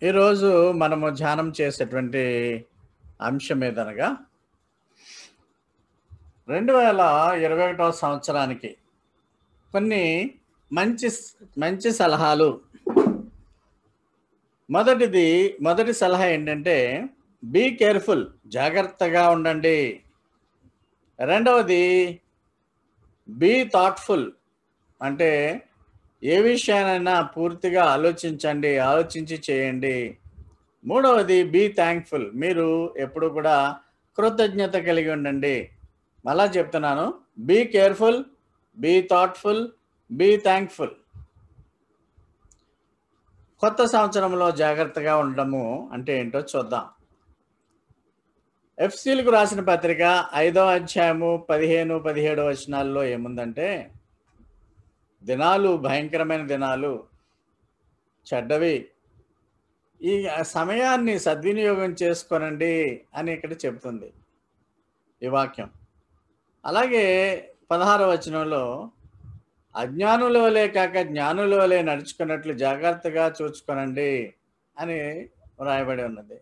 ఈరోజు మనము ధ్యానం చేసేటువంటి అంశం ఏదనగా 2021 సంవత్సరానికి కొన్ని మంచి మంచి సలహాలు. మొదటి సలహా ఏంటంటే బీ కేర్‌ఫుల్, జాగ్రత్తగా ఉండండి. రెండవది బీ థాట్‌ఫుల్, అంటే ఏ విషయాన్నైనా పూర్తిగా ఆలోచించండి, ఆలోచించి చేయండి. మూడవది బీ థాంక్‌ఫుల్, మీరు ఎప్పుడు కూడా కృతజ్ఞత కలిగి ఉండండి. మళ్ళా చెప్తున్నాను, be careful, be thoughtful, be thankful. కొత్త సంవత్సరంలో జాగ్రత్తగా ఉండడము అంటే ఏంటో చూద్దాం. ఎఫ్ఎసీయులకు రాసిన పత్రిక 5వ అధ్యాయము 15, 17 వచనాల్లో ఏముందంటే, దినాలు భయంకరమైన దినాలు, చెడ్డవి. ఈ సమయాన్ని సద్వినియోగం చేసుకోనండి అని ఇక్కడ చెప్తుంది ఈ వాక్యం. అలాగే 16వ వచనంలో, అజ్ఞానుల వలె కాక జ్ఞానుల వలె నడుచుకున్నట్లు జాగ్రత్తగా చూచుకొనండి అని వ్రాయబడి ఉన్నది.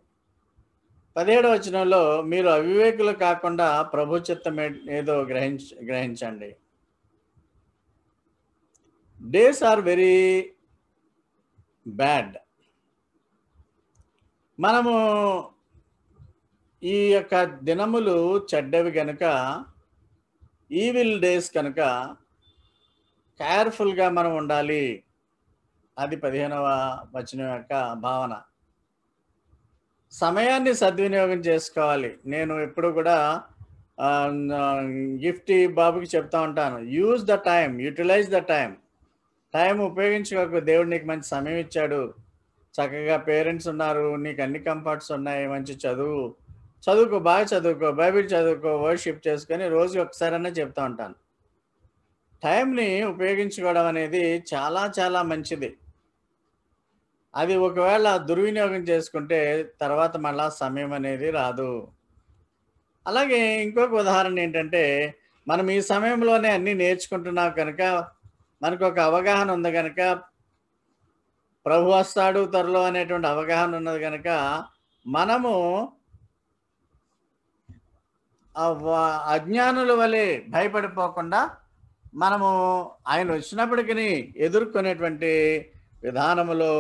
17వ వచనంలో, మీరు అవివేకులు కాకుండా ప్రభు చిత్తం ఏదో గ్రహించండి. Days are very bad. మనము ఈ యొక్క దినములు చెడ్డవి గనుక, ఈవిల్ డేస్ కనుక కేర్‌ఫుల్‌గా మనం ఉండాలి. అది 15వ వచనం యొక్క భావన. సమయాన్ని సద్వినియోగం చేసుకోవాలి. నేను ఎప్పుడు కూడా గిఫ్టీ బాబుకి చెప్తా ఉంటాను, use the time, utilize the time. Time ఉపయోగించుకోకు. దేవుడు నీకు మంచి సమయం ఇచ్చాడు. చక్కగా పేరెంట్స్ ఉన్నారు, నీకు అన్ని కంఫర్ట్స్ ఉన్నాయి, మంచి చదువుకో, బాగా చదువుకో, బైబిల్ చదువుకో, వర్షిప్ చేసుకొని రోజు ఒకసారన్నా చెప్తా ఉంటాను. టైంని ఉపయోగించుకోవడం అనేది చాలా చాలా మంచిది. అది ఒకవేళ దుర్వినియోగం చేసుకుంటే తర్వాత మళ్ళా సమయం అనేది రాదు. అలాగే ఇంకొక ఉదాహరణ ఏంటంటే, మనం ఈ సమయంలోనే అన్నీ నేర్చుకుంటున్నాం కనుక, మనకొక అవగాహన ఉంది గనక, ప్రభు వస్తాడు త్వరలో అనేటువంటి అవగాహన ఉన్నది గనక, మనము అజ్ఞానుల వలె భయపడిపోకుండా, మనము ఆయన వచ్చినప్పటికిని ఎదుర్కొనేటువంటి విధానములో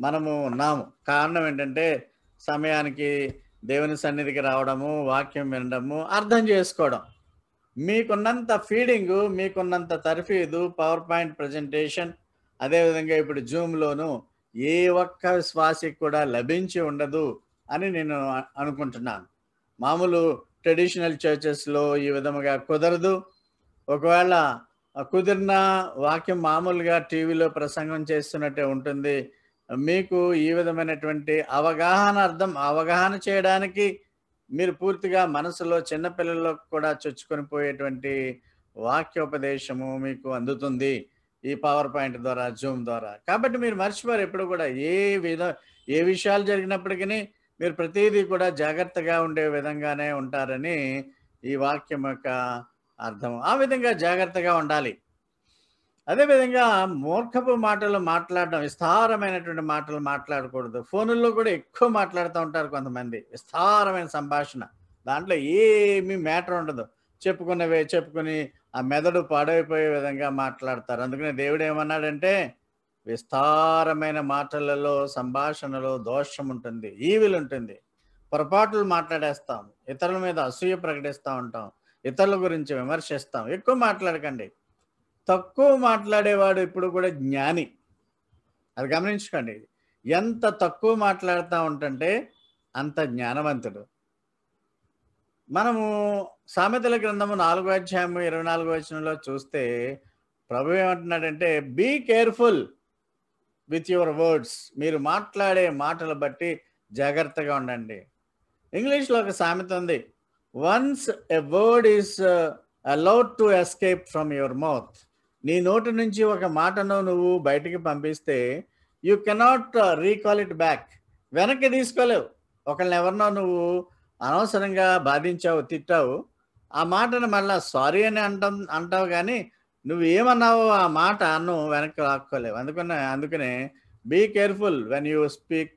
మనము ఉన్నాము. కారణం ఏంటంటే, సమయానికి దేవుని సన్నిధికి రావడము, వాక్యం వినడము, అర్థం చేసుకోవడం. మీకున్నంత ఫీడింగు, మీకున్నంత తర్ఫీదు, పవర్ పాయింట్ ప్రజెంటేషన్, అదేవిధంగా ఇప్పుడు జూమ్‌లోను ఏ ఒక్క విశ్వాసికి కూడా లభించి ఉండదు అని నేను అనుకుంటున్నాను. మామూలు ట్రెడిషనల్ చర్చెస్‌లో ఈ విధముగా కుదరదు. ఒకవేళ కుదిరినా వాక్యం మామూలుగా టీవీలో ప్రసంగం చేస్తున్నట్టే ఉంటుంది. మీకు ఈ విధమైనటువంటి అవగాహన చేయడానికి మీరు పూర్తిగా మనసులో చిన్న పిల్లలకు కూడా చొచ్చుకొని పోయేటువంటి వాక్యోపదేశము మీకు అందుతుంది ఈ పవర్ పాయింట్ ద్వారా, జూమ్ ద్వారా. కాబట్టి మీరు మర్చిపోరు ఎప్పుడు కూడా. ఏ విషయాలు జరిగినప్పటికీ మీరు ప్రతీదీ కూడా జాగ్రత్తగా ఉండే విధంగానే ఉంటారని ఈ వాక్యం యొక్క అర్థం. ఆ విధంగా జాగ్రత్తగా ఉండాలి. అదేవిధంగా మూర్ఖపు మాటలు మాట్లాడడం, విస్తారమైనటువంటి మాటలు మాట్లాడకూడదు. ఫోనుల్లో కూడా ఎక్కువ మాట్లాడుతూ ఉంటారు కొంతమంది. విస్తారమైన సంభాషణ. దాంట్లో ఏమీ మ్యాటర్ ఉండదు. చెప్పుకుని ఆ మెదడు పాడైపోయే విధంగా మాట్లాడతారు. అందుకనే దేవుడేమన్నాడంటే, విస్తారమైన మాటలలో, సంభాషణలో దోషం ఉంటుంది, ఈవిల్ ఉంటుంది. పొరపాట్లు మాట్లాడేస్తాం. ఇతరుల మీద అసూయ ప్రకటిస్తూ ఉంటాం. ఇతరుల గురించి విమర్శిస్తాం. ఎక్కువ మాట్లాడకండి. తక్కువ మాట్లాడేవాడు ఎప్పుడు కూడా జ్ఞాని. అది గమనించుకోండి. ఎంత తక్కువ మాట్లాడుతా ఉంటుంటే అంత జ్ఞానవంతుడు. మనము సామెతల గ్రంథము 4వ అధ్యాయము 24వ వచనంలో చూస్తే ప్రభు ఏమంటున్నాడంటే, be careful with your words. మీరు మాట్లాడే మాటలు బట్టి జాగ్రత్తగా ఉండండి. ఇంగ్లీష్‌లో ఒక సామెత ఉంది, once a word is allowed to escape from your mouth. నీ నోటి నుంచి ఒక మాటను నువ్వు బయటికి పంపిస్తే you cannot recall it back. వెనక్కి తీసుకోలేవు. ఎవరినో నువ్వు అనవసరంగా బాధించావు, తిట్టావు. ఆ మాటను మళ్ళా సారీ అని అంటావు కానీ నువ్వు ఏమన్నావో ఆ మాట నువ్వు వెనక్కి లాక్కోలేవు. అందుకనే be careful when you speak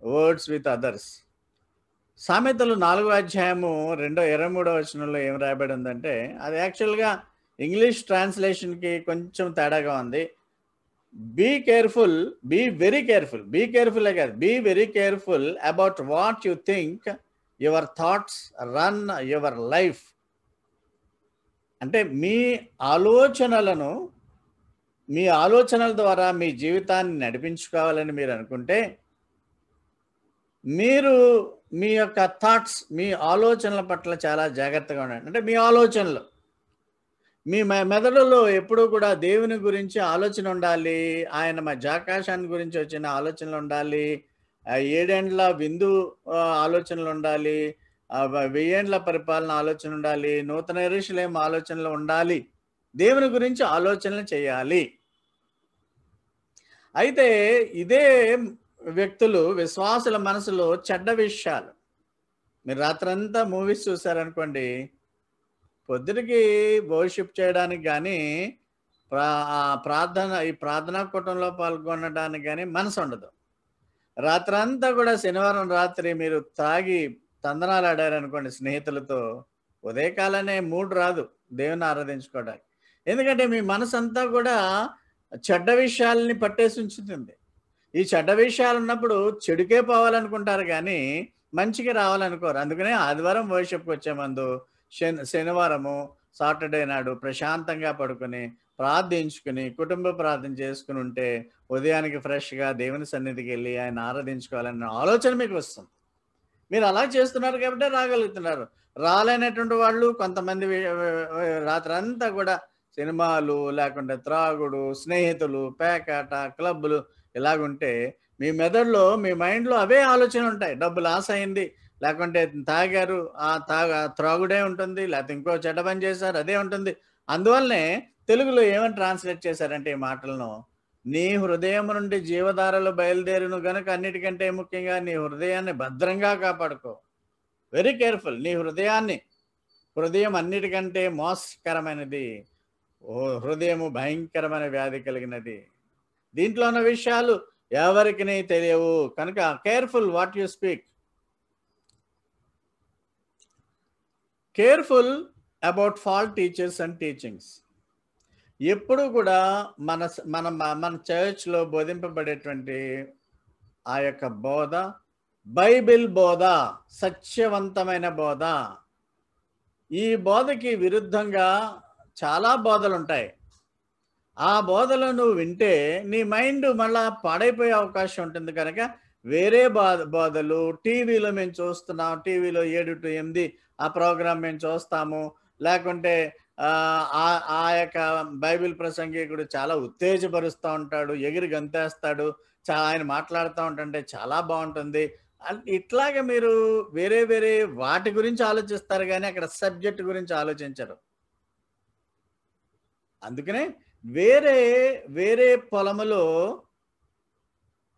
words with others. సామెతలు 4వ అధ్యాయము 23వ వచనంలో ఏం రాయబడి ఉందంటే, అది యాక్చువల్‌గా ఇంగ్లీష్ ట్రాన్స్‌లేషన్‌కి కొంచెం తేడాగా ఉంది. Be careful, be very careful, be కేర్‌ఫులే కాదు, be very careful about what you think, your thoughts run your life. అంటే మీ ఆలోచనల ద్వారా మీ జీవితాన్ని నడిపించుకోవాలని మీరు అనుకుంటే, మీరు మీ యొక్క థాట్స్, మీ ఆలోచనల పట్ల చాలా జాగ్రత్తగా ఉండండి. అంటే మీ ఆలోచనలు, మీ మెదడులో ఎప్పుడూ కూడా దేవుని గురించి ఆలోచన ఉండాలి. ఆయన మధ్యాకాశాన్ని గురించి వచ్చిన ఆలోచనలు ఉండాలి. 7 ఏండ్ల విందు ఆలోచనలు ఉండాలి. 1000 ఏండ్ల పరిపాలన ఆలోచన ఉండాలి. నూతన యెరూషలేము ఆలోచనలు ఉండాలి. దేవుని గురించి ఆలోచనలు చేయాలి. అయితే ఇదే వ్యక్తులు, విశ్వాసుల మనసులో చెడ్డ విషయాలు, మీరు రాత్రంతా మూవీస్ చూసారనుకోండి, పొద్దునకి వర్షిప్ చేయడానికి గానీ, ఈ ప్రార్థనా కూటంలో పాల్గొనడానికి గానీ మనసుండదు. రాత్రంతా కూడా శనివారం రాత్రి మీరు తాగి తందనాలాడారనుకోండి స్నేహితులతో, ఉదయకాలనే మూడ్ రాదు దేవుని ఆరాధించుకోవడానికి. ఎందుకంటే మీ మనసంతా కూడా చెడ్డ విషయాల్ని పట్టేసి ఉంచుతుంది. ఈ చెడ్డ విషయాలున్నప్పుడు చెడుకే పోవాలనుకుంటారు గానీ, మంచికి రావాలనుకోరు. అందుకనే ఆదివారం వర్షిప్‌కి వచ్చే ముందు శనివారము, సాటర్‌డే నాడు ప్రశాంతంగా పడుకొని, ప్రార్థించుకుని, కుటుంబ ప్రార్థన చేసుకొనుంటే, ఉదయానికి ఫ్రెష్‌గా దేవుని సన్నిధికెళ్ళి ఆయన ఆరాధించుకోవాలన్న ఆలోచన మీకు వస్తుంది. మీరు అలా చేస్తున్నారు కాబట్టే రాగలుగుతున్నారు. రాలేనటువంటి వాళ్ళు కొంతమంది రాత్రంతా కూడా సినిమాలు, లేకుంటే త్రాగుడు, స్నేహితులు, పేకాట, క్లబ్బులు ఇలాగుంటే మీ మెదడులో, మీ మైండ్‌లో అవే ఆలోచనలుంటాయి. డబ్బు లాస్ అయింది, లేకుంటే తాగారు, త్రాగుడే ఉంటుంది, లేతే ఇంకో చెడ్డ పని చేశారు అదే ఉంటుంది. అందువల్లనే తెలుగులో ఏమని ట్రాన్స్‌లేట్ చేశారంటే ఈ మాటలను, నీ హృదయం నుండి జీవధారలు బయలుదేరును గనుక అన్నిటికంటే ముఖ్యంగా నీ హృదయాన్ని భద్రంగా కాపాడుకో. Very careful. నీ హృదయం అన్నిటికంటే మోసకరమైనది. హృదయము భయంకరమైన వ్యాధి కలిగినది. దీంట్లో ఉన్న విషయాలు ఎవరికిని తెలియవు. కనుక careful what you speak. Careful about false teachers and teachings. ఎప్పుడూ కూడా మన చర్చ్‌లో బోధింపబడేటువంటి ఆ యొక్క బోధ, బైబిల్ బోధ, సత్యవంతమైన బోధ. ఈ బోధకి విరుద్ధంగా చాలా బోధలుంటాయి. ఆ బోధలు నువ్వు వింటే నీ మైండ్ మళ్ళా పాడైపోయే అవకాశం ఉంటుంది కనుక, వేరే బోధలు టీవీలో మేము చూస్తున్నాం. టీవీలో 7-8 ఆ ప్రోగ్రామ్ మేము చూస్తాము. లేకుంటే ఆ యొక్క బైబిల్ ప్రసంగికుడు చాలా ఉత్తేజపరుస్తూ ఉంటాడు, ఎగిరి గంతేస్తాడు. ఆయన మాట్లాడుతూ ఉంటుంటే చాలా బాగుంటుంది. ఇట్లాగే మీరు వేరే వేరే వాటి గురించి ఆలోచిస్తారు కానీ అక్కడ సబ్జెక్ట్ గురించి ఆలోచించరు. అందుకనే వేరే పొలములో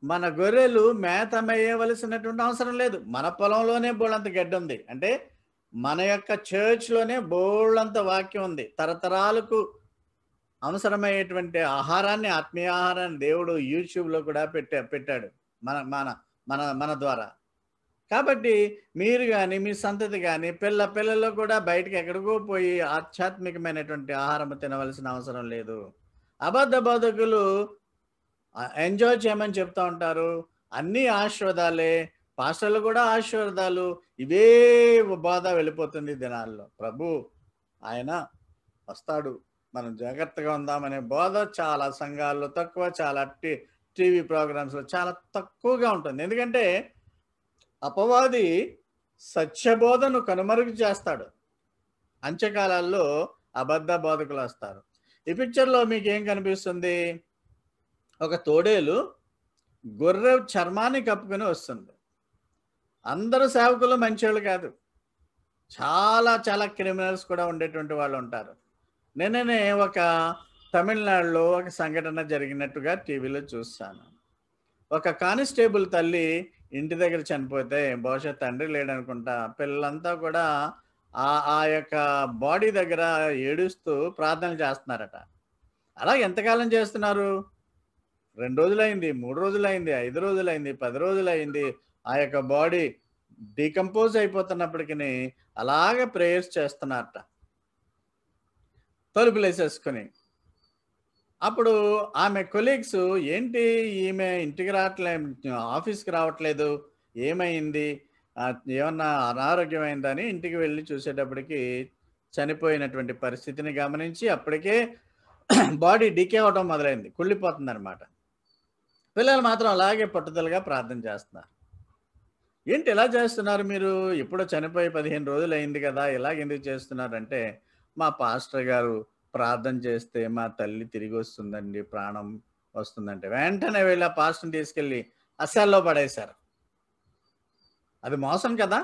మన గొర్రెలు మేత మేయవలసినటువంటి అవసరం లేదు. మన పొలంలోనే బోళ్ళంత గడ్డి ఉంది. అంటే మన యొక్క చర్చ్‌లోనే బోళ్ళంత వాక్యం ఉంది. తరతరాలకు అవసరమయ్యేటువంటి ఆహారాన్ని, ఆత్మీయ ఆహారాన్ని దేవుడు యూట్యూబ్‌లో కూడా పెట్టాడు మన మన మన మన ద్వారా. కాబట్టి మీరు గాని, మీ సంతతి గాని, పిల్లల్లో కూడా బయటికి ఎక్కడికో పోయి ఆధ్యాత్మికమైనటువంటి ఆహారం తినవలసిన అవసరం లేదు. అబద్ధ బోధకులు ఎంజాయ్ చేయమని చెప్తా ఉంటారు. అన్నీ ఆశీర్వాదాలే. పాస్టర్లు కూడా ఆశీర్వాదాలు. ఇవే బోధ వెళ్ళిపోతుంది దినాల్లో. ప్రభు ఆయన వస్తాడు, మనం జాగ్రత్తగా ఉందామనే బోధ చాలా సంఘాల్లో తక్కువ, చాలా టీవీ ప్రోగ్రామ్స్‌లో చాలా తక్కువగా ఉంటుంది. ఎందుకంటే అపవాది సత్యబోధను కనుమరుగు చేస్తాడు. అంత్యకాలాల్లో అబద్ధ బోధకులు వస్తారు. ఈ పిక్చర్‌లో మీకేం కనిపిస్తుంది? ఒక తోడేలు గొర్రె చర్మాన్ని కప్పుకొని వస్తుంది. అందరూ సేవకులు మంచోళ్ళు కాదు. చాలా క్రిమినల్స్ కూడా ఉండేటువంటి వాళ్ళు ఉంటారు. నిన్ననే ఒక తమిళనాడులో ఒక సంఘటన జరిగినట్టుగా టీవీలో చూసాను. ఒక కానిస్టేబుల్ తల్లి ఇంటి దగ్గర చనిపోతే, బహుశా తండ్రి లేడనుకుంటా, పిల్లలంతా కూడా ఆ యొక్క బాడీ దగ్గర ఏడుస్తూ ప్రార్థనలు చేస్తున్నారట. అలా ఎంతకాలం చేస్తున్నారు? 2 రోజులైంది, 3 రోజులైంది, 5 రోజులైంది, 10 రోజులైంది. ఆ యొక్క బాడీ డీకంపోజ్ అయిపోతున్నప్పటికీ అలాగే ప్రేయర్స్ చేస్తున్నారట తలుపులేసేసుకుని. అప్పుడు ఆమె కొలీగ్స్ ఏంటి ఈమె ఇంటికి రావట్లే, ఆఫీస్‌కి రావట్లేదు. ఏమైంది? ఏమన్నా అనారోగ్యమైందని ఇంటికి వెళ్లి చూసేటప్పటికి చనిపోయినటువంటి పరిస్థితిని గమనించి అప్పటికే బాడీ డీకే అవ్వటం మొదలైంది. కుళ్ళిపోతుందనమాట. పిల్లలు మాత్రం అలాగే పట్టుదలగా ప్రార్థన చేస్తున్నారు. ఏంటి ఇలా చేస్తున్నారు మీరు? ఎప్పుడో చనిపోయి 15 రోజులయింది కదా! ఇలాగెందుకు చేస్తున్నారంటే, మా పాస్టర్ గారు ప్రార్థన చేస్తే మా తల్లి తిరిగొస్తుందండి, ప్రాణం వస్తుందంటే, వెంటనే వెళ్ళి ఆ పాస్టర్‌ని తీసుకెళ్ళి ఆ సెల్‌లో పడేశారు. అది మోసం కదా!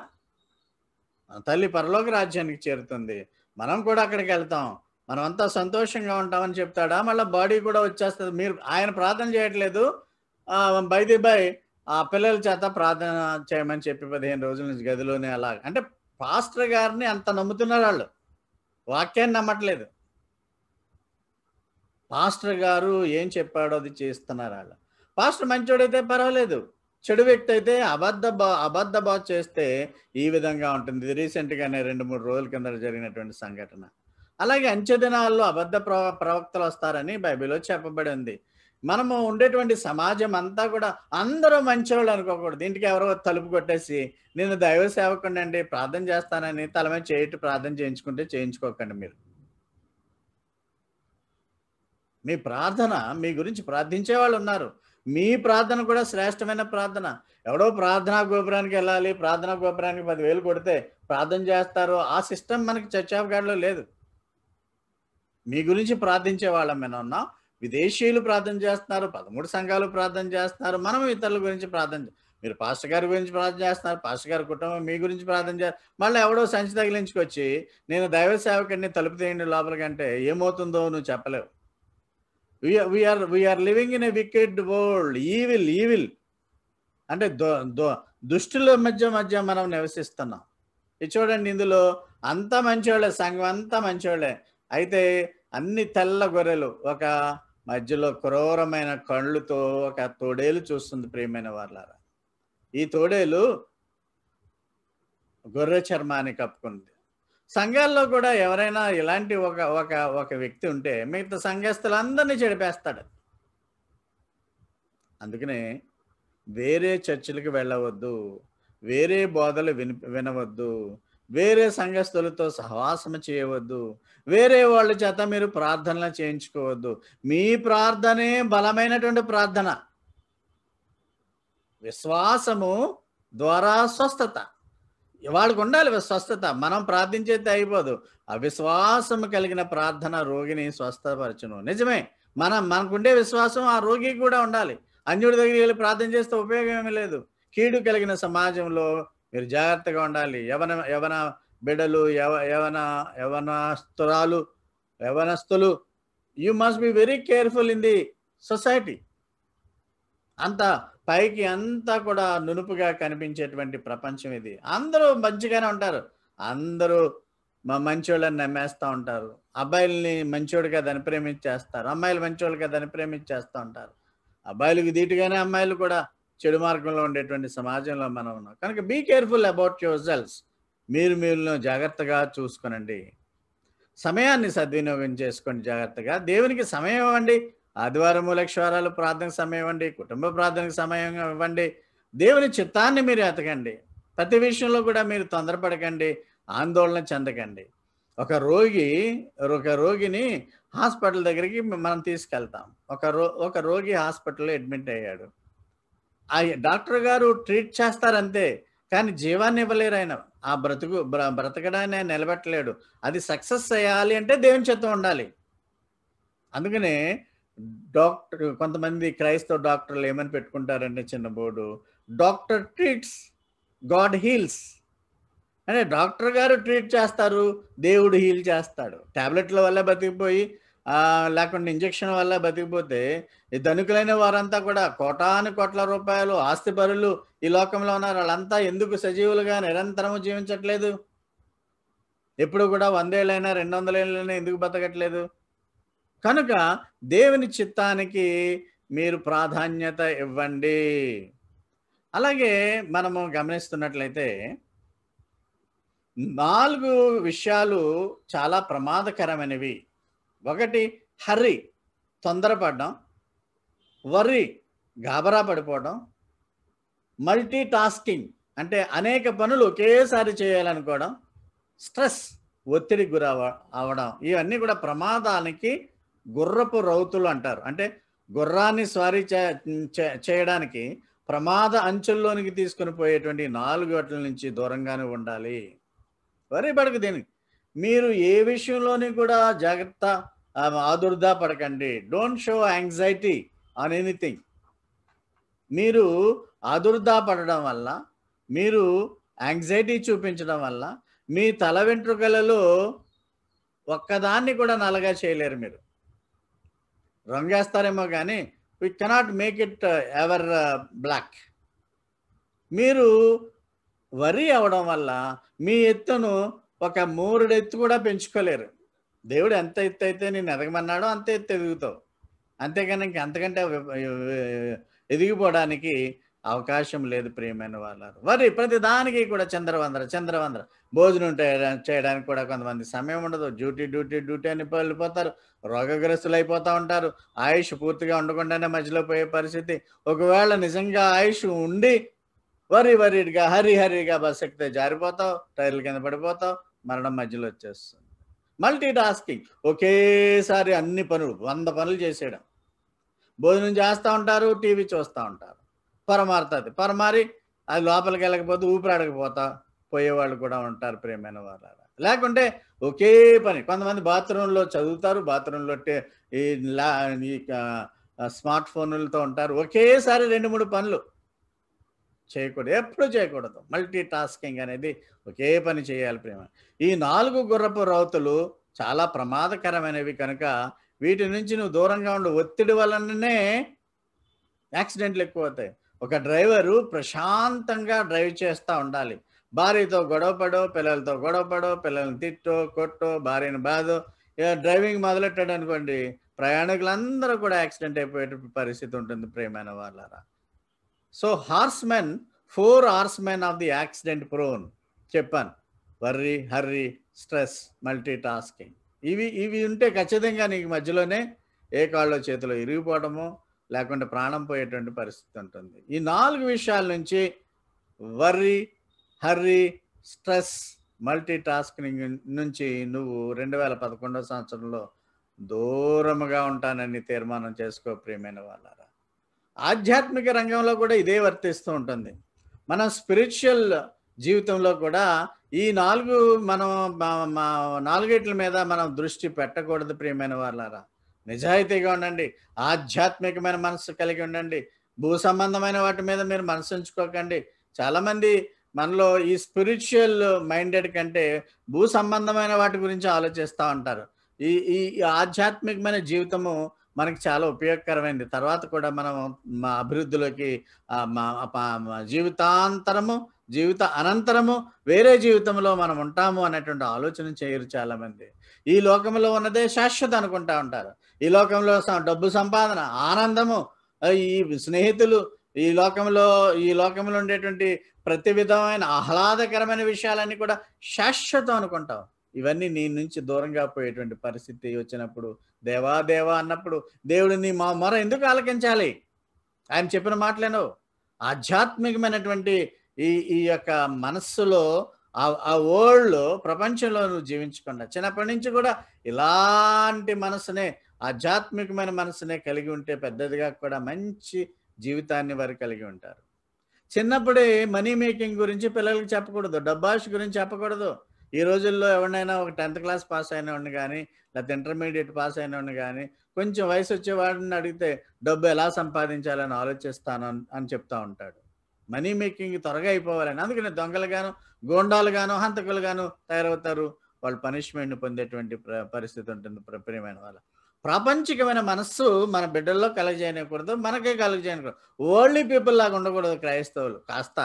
మన తల్లి పరలోక రాజ్యానికి చేరుతుంది. మనం కూడా అక్కడికెళ్తాం. మనమంతా సంతోషంగా ఉంటామని చెప్తాడా? మళ్ళా బాడీ కూడా వచ్చేస్తది. ఆయన ప్రార్థన చేయట్లేదు. బై ది బై ఆ పిల్లల చేత ప్రార్థన చేయమని చెప్పి 15 రోజుల నుంచి గదిలోనే అలాగ. అంటే పాస్టర్ గారిని అంత నమ్ముతున్నారాళ్ళు. వాక్యాన్ని నమ్మట్లేదు. పాస్టర్ గారు ఏం చెప్పాడో అది చేస్తున్నారాళ్ళు. పాస్టర్ మంచోడైతే పర్వాలేదు. చెడు వ్యక్తి అయితే అబద్ధ బోధ చేస్తే ఈ విధంగా ఉంటుంది. ఇది రీసెంట్‌గానే 2, 3 రోజుల కిందట జరిగినటువంటి సంఘటన. అలాగే అంచె దినాల్లో అబద్ధ ప్రవక్తలొస్తారని బైబిల్‌లో చెప్పబడి ఉంది. మనము ఉండేటువంటి సమాజం అంతా కూడా అందరూ మంచోళ్ళు అనుకోకూడదు. ఇంటికి ఎవరో తలుపు కొట్టేసి, నేను దైవ సేవకుడినండి ప్రార్థన చేస్తానని తల మీద చేయెట్టి ప్రార్థన చేయించుకుంటే చేయించుకోకండి మీరు. మీ ప్రార్థన మీ గురించి ప్రార్థించే వాళ్ళున్నారు. మీ ప్రార్థన కూడా శ్రేష్టమైన ప్రార్థన. ఎవడో ప్రార్థనా గోపురానికెళ్ళాలి, ప్రార్థనా గోపురానికి 10,000 కొడితే ప్రార్థన చేస్తారు. ఆ సిస్టమ్ మనకి చర్చ్ ఆఫ్ గాడ్‌లో లేదు. మీ గురించి ప్రార్థించే వాళ్ళం మనం ఉన్నాం. విదేశీయులు ప్రార్థన చేస్తున్నారు. 13 సంఘాలు ప్రార్థన చేస్తున్నారు. మనం ఇతరుల గురించి మీరు పాస్టర్ గారి గురించి ప్రార్థన చేస్తున్నారు. పాస్టర్ గారి కుటుంబం మీ గురించి ప్రార్థన మళ్ళీ ఎవడో సంచి తగిలించుకొచ్చి, నేను దైవ సేవకుడిని తలుపు తీయండి లోపలికంటే ఏమవుతుందో నువ్వు చెప్పలేవు. We are living in a wicked world. Evil అంటే దుష్టుల మధ్య మనం నివసిస్తున్నాం. ఇది చూడండి, ఇందులో అంతా మంచోళ్ళే, సంఘం అంతా మంచోళ్ళే. అయితే అన్ని తెల్ల గొర్రెలు ఒక మధ్యలో క్రూరమైన కళ్ళుతో ఒక తోడేలు చూస్తుంది ప్రియమైన వాళ్ళారా. ఈ తోడేలు గొర్రె చర్మాన్ని కప్పుకుంది. సంఘాల్లో కూడా ఎవరైనా ఇలాంటి ఒక ఒక ఒక వ్యక్తి ఉంటే మిగతా సంఘస్థులందరినీ చెడిపేస్తాడు. అందుకనే వేరే చర్చిలకి వెళ్ళవద్దు. వేరే బోధలు వినవద్దు. వేరే సంఘస్థులతో సహవాసం చేయవద్దు. వేరే వాళ్ళ చేత మీరు ప్రార్థనలు చేయించుకోవద్దు. మీ ప్రార్థనే బలమైనటువంటి ప్రార్థన. విశ్వాసము ద్వారా స్వస్థత. వాళ్ళకు ఉండాలి స్వస్థత. మనం ప్రార్థించేది అయిపోదు. అవిశ్వాసము కలిగిన ప్రార్థన రోగిని స్వస్థపరచును. నిజమే. మనకుండే విశ్వాసం ఆ రోగికి కూడా ఉండాలి. అన్యుడి దగ్గరికి వెళ్ళి ప్రార్థన చేస్తే ఉపయోగం ఏమీ లేదు. కీడు కలిగిన సమాజంలో మీరు జాగ్రత్తగా ఉండాలి. యవన బిడ్డలు, యవనస్తులు you must be very careful in the society. పైకి అంతా కూడా నునుపుగా కనిపించేటువంటి ప్రపంచం ఇది. అందరూ మంచిగానే ఉంటారు. అందరూ మంచోళ్ళని నమ్మేస్తా ఉంటారు. అబ్బాయిల్ని మంచోడు కదని ప్రేమించేస్తారు. అమ్మాయిలు మంచోళ్ళు కదని ప్రేమించేస్తా ఉంటారు. అబ్బాయిలకు ధీటుగానే అమ్మాయిలు కూడా చెడు మార్గంలో ఉండేటువంటి సమాజంలో మనం ఉన్నాం. కనుక be careful about yourselves. మీరు జాగ్రత్తగా చూసుకోనండి. సమయాన్ని సద్వినియోగం చేసుకోండి జాగ్రత్తగా. దేవునికి సమయం ఇవ్వండి. ఆదివారము, లక్షవారాలు ప్రార్థనకు సమయం ఇవ్వండి. కుటుంబ ప్రార్థనకు సమయం ఇవ్వండి. దేవుని చిత్తాన్ని మీరు ఎతకండి. ప్రతి విషయంలో కూడా మీరు తొందరపడకండి, ఆందోళన చెందకండి. ఒక రోగిని హాస్పిటల్ దగ్గరికి మనం తీసుకెళ్తాం. ఒక రోగి హాస్పిటల్‌లో అడ్మిట్ అయ్యాడు. ఆ డాక్టర్ గారు ట్రీట్ చేస్తారంతే. కానీ జీవాన్ని ఇవ్వలేరు ఆయన. ఆ బ్రతకడాన్ని ఆయన నిలబెట్టలేడు. అది సక్సెస్ చేయాలి అంటే దేవుని చిత్తం ఉండాలి. అందుకనే కొంతమంది క్రైస్తవ డాక్టర్లు ఏమని పెట్టుకుంటారంటే చిన్న board, doctor treats, God heels. అంటే డాక్టర్ గారు ట్రీట్ చేస్తారు, దేవుడు హీల్ చేస్తాడు. టాబ్లెట్ల వల్ల బతికిపోయి లేకుండా ఇంజెక్షన్ వల్ల బతికిపోతే ఈ ధనికులైన వారంతా కూడా కోటాను కోట్ల రూపాయలు ఆస్తిపరులు ఈ లోకంలో ఉన్నారు. వాళ్ళంతా ఎందుకు సజీవులుగా నిరంతరము జీవించట్లేదు? ఎప్పుడు కూడా 100 ఏళ్ళైనా 200 ఏళ్ళైనా ఎందుకు బతకట్లేదు? కనుక దేవుని చిత్తానికి మీరు ప్రాధాన్యత ఇవ్వండి. అలాగే మనము గమనిస్తున్నట్లయితే 4 విషయాలు చాలా ప్రమాదకరమైనవి. ఒకటి హర్రీ, తొందరపడడం. వర్రీ, గాబరా పడిపోవడం. మల్టీ టాస్కింగ్ అంటే అనేక పనులు ఒకేసారి చేయాలనుకోవడం. స్ట్రెస్, ఒత్తిడికి అవడం. ఇవన్నీ కూడా ప్రమాదానికి గుర్రపు రౌతులు అంటారు. అంటే గుర్రాన్ని స్వారీ చేయడానికి ప్రమాద అంచుల్లోనికి తీసుకుని పోయేటువంటి 4 వాటిల నుంచి దూరంగానే ఉండాలి. వరి పడక దేనికి. మీరు ఏ విషయంలోని కూడా జాగ్రత్త ఆదుర్దా పడకండి. Don't show anxiety on anything. మీరు ఆదుర్దా పడడం వల్ల, మీరు యాంగ్జైటీ చూపించడం వల్ల మీ తల వెంట్రుకలలో ఒక్కదాన్ని కూడా నల్లగా చేయలేరు. మీరు రంగేస్తారేమో కానీ we cannot make it ever black. మీరు వరి అవడం వల్ల మీ ఎత్తును ఒక 3 ఎత్తు కూడా పెంచుకోలేరు. దేవుడు ఎంత ఎత్తు అయితే నేను ఎదగమన్నాడో అంతే ఎత్తు ఎదుగుతావు. అంతేగాని ఇంక అంతకంటే ఎదిగిపోవడానికి అవకాశం లేదు ప్రియమైన వాళ్ళారు. వరి ప్రతి దానికి కూడా చంద్రవందర భోజనం చేయడానికి కూడా కొంతమంది సమయం ఉండదు. డ్యూటీ అని వెళ్ళిపోతారు. రోగగ్రస్తులు అయిపోతూ ఉంటారు. ఆయుష్ పూర్తిగా ఉండకుండానే మధ్యలో పోయే పరిస్థితి. ఒకవేళ నిజంగా ఆయుష్ ఉండి వరిగా హరిగా బస్ ఎక్కితే జారిపోతావు, టైర్ల కింద పడిపోతావు, మరణం మధ్యలో వచ్చేస్తుంది. మల్టీ టాస్కింగ్, ఒకేసారి అన్ని పనులు 100 పనులు చేసేయడం. భోజనం చేస్తూ ఉంటారు, టీవీ చూస్తూ ఉంటారు. పరమారి అది లోపలికి వెళ్ళకపోతే ఊపిరాడకపోతా పోయేవాళ్ళు కూడా ఉంటారు ప్రియమైన వాళ్ళ. లేకుంటే ఒకే పని. కొంతమంది బాత్రూంలో చదువుతారు, బాత్రూంలో ఈ స్మార్ట్ ఫోన్లతో ఉంటారు. ఒకేసారి 2-3 పనులు చేయకూడదు, ఎప్పుడు చేయకూడదు. మల్టీ టాస్కింగ్ అనేది ఒకే పని చేయాలి ప్రేమ. ఈ 4 గుర్రపు రౌతులు చాలా ప్రమాదకరమైనవి కనుక వీటి నుంచి నువ్వు దూరంగా ఉండు. ఒత్తిడి వలననే యాక్సిడెంట్లు ఎక్కువ అవుతాయి. ఒక డ్రైవరు ప్రశాంతంగా డ్రైవ్ చేస్తూ ఉండాలి. భార్యతో గొడవపడో, పిల్లలతో గొడవపడో, పిల్లల్ని తిట్టో, కొట్టో, భార్యను బాధో, డ్రైవింగ్ మొదలెట్టాడు అనుకోండి, ప్రయాణికులందరూ కూడా యాక్సిడెంట్ అయిపోయే పరిస్థితి ఉంటుంది ప్రియమైన వాళ్ళారా. So horsemen 4 horsemen of the accident prone చెప్పాను. Worry, hurry, stress, multitasking. ఇవి ఉంటే ఖచ్చితంగా నీకు మధ్యలోనే ఏ కాళ్ళో చేతిలో ఇరిగిపోవడము, లేకుంటే ప్రాణం పోయేటువంటి పరిస్థితి ఉంటుంది. ఈ 4 విషయాల నుంచి worry, hurry, stress, multi tasking నుంచి నువ్వు 2011వ సంవత్సరంలో దూరముగా ఉంటానని తీర్మానం చేసుకో ప్రియమైన వాళ్ళారా. ఆధ్యాత్మిక రంగంలో కూడా ఇదే వర్తిస్తూ ఉంటుంది. మనం స్పిరిచువల్ జీవితంలో కూడా ఈ 4 మనం 4 మీద మనం దృష్టి పెట్టకూడదు ప్రియమైన వాళ్ళారా. నిజాయితీగా ఉండండి, ఆధ్యాత్మికమైన మనసు కలిగి ఉండండి. భూ సంబంధమైన వాటి మీద మీరు మనసు ఉంచుకోకండి. చాలామంది మనలో ఈ స్పిరిచువల్ మైండెడ్ కంటే భూ సంబంధమైన వాటి గురించి ఆలోచిస్తూ ఉంటారు. ఈ ఆధ్యాత్మికమైన జీవితము మనకి చాలా ఉపయోగకరమైనది. తర్వాత కూడా మనం మా అభివృద్ధిలోకి జీవిత అనంతరము వేరే జీవితంలో మనం ఉంటాము అనేటువంటి ఆలోచన చేయరు చాలామంది. ఈ లోకంలో ఉన్నదే శాశ్వత అనుకుంటా ఉంటారు. ఈ లోకంలో డబ్బు సంపాదన, ఆనందము, ఈ స్నేహితులు, ఈ లోకంలో ఉండేటువంటి ప్రతి విధమైన ఆహ్లాదకరమైన విషయాలన్నీ కూడా శాశ్వతం అనుకుంటాం. ఇవన్నీ నీ నుంచి దూరంగా పోయేటువంటి పరిస్థితి వచ్చినప్పుడు, దేవా అన్నప్పుడు దేవుడు నీ మొర ఎందుకు ఆలకించాలి? ఆయన చెప్పిన మాటలేనో. ఆధ్యాత్మికమైనటువంటి ఈ యొక్క మనస్సులో ఆ వరల్డ్లో, ప్రపంచంలో నువ్వు జీవించకుండా చిన్నప్పటి నుంచి కూడా ఇలాంటి మనసునే, ఆధ్యాత్మికమైన మనసునే కలిగి ఉంటే పెద్దదిగా కూడా మంచి జీవితాన్ని వారు కలిగి ఉంటారు. చిన్నప్పుడే మనీ మేకింగ్ గురించి పిల్లలకి చెప్పకూడదు, డబ్బాష్ గురించి చెప్పకూడదు. ఈ రోజుల్లో ఎవరినైనా ఒక 10th క్లాస్ పాస్ అయినవాడిని కానీ, లేకపోతే ఇంటర్మీడియట్ పాస్ అయినవాడిని కానీ కొంచెం వయసు వచ్చేవాడిని అడిగితే డబ్బు ఎలా సంపాదించాలని ఆలోచిస్తాను అని చెప్తా ఉంటాడు. మనీ మేకింగ్ త్వరగా అయిపోవాలని. అందుకని దొంగలుగాను, గోండాలుగాను, హంతకులుగాను తయారవుతారు. వాళ్ళు పనిష్మెంట్ని పొందేటువంటి పరిస్థితి ఉంటుంది. ప్రియమైన వాళ్ళ ప్రాపంచికమైన మనస్సు మన బిడ్డల్లో కలగజేయకూడదు, మనకే కలగజేయకూడదు. వరల్డ్లీ పీపుల్ లాగా ఉండకూడదు క్రైస్తవులు. కాస్త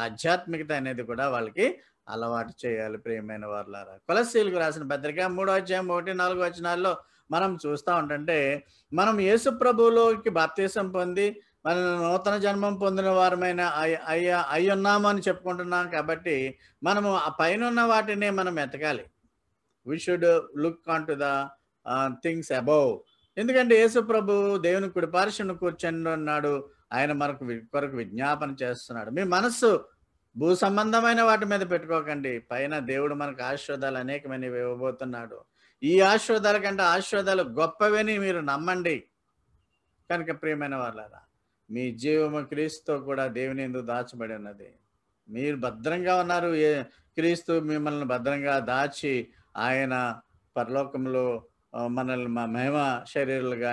ఆధ్యాత్మికత అనేది కూడా వాళ్ళకి అలవాటు చేయాలి ప్రియమైన వారులారా. కొలస్సీలకు రాసిన పత్రిక 3వ అధ్యాయం 1-4 వచనాల్లో మనం చూస్తూ ఉంటుంటే, మనం యేసు ప్రభువులోకి బాప్తీసం పొంది మనం నూతన జన్మం పొందిన వారమైన అయ్యున్నాము అని చెప్పుకుంటున్నాం కాబట్టి మనము ఆ పైనున్న వాటినే మనం ఎతకాలి. We should look on to the things above. ఎందుకంటే యేసు ప్రభు దేవుని కుడి పార్శ్వన కూర్చొని ఉన్నాడు. ఆయన మనకు కొరకు విజ్ఞాపన చేస్తున్నాడు. మీ మనస్సు భూ సంబంధమైన వాటి మీద పెట్టుకోకండి. పైన దేవుడు మనకు ఆశీర్వాదాలు అనేకమైనవి ఇవ్వబోతున్నాడు. ఈ ఆశీర్వాదాల కంటే ఆశీర్వాదాలు గొప్పవని మీరు నమ్మండి. కనుక ప్రియమైన వాళ్ళారా, మీ జీవము క్రీస్తుతో కూడా దేవుని యందు దాచబడి ఉన్నది. మీరు భద్రంగా ఉన్నారు. క్రీస్తు మిమ్మల్ని భద్రంగా దాచి ఆయన పరలోకంలో మనల్ని మహిమ శరీరులుగా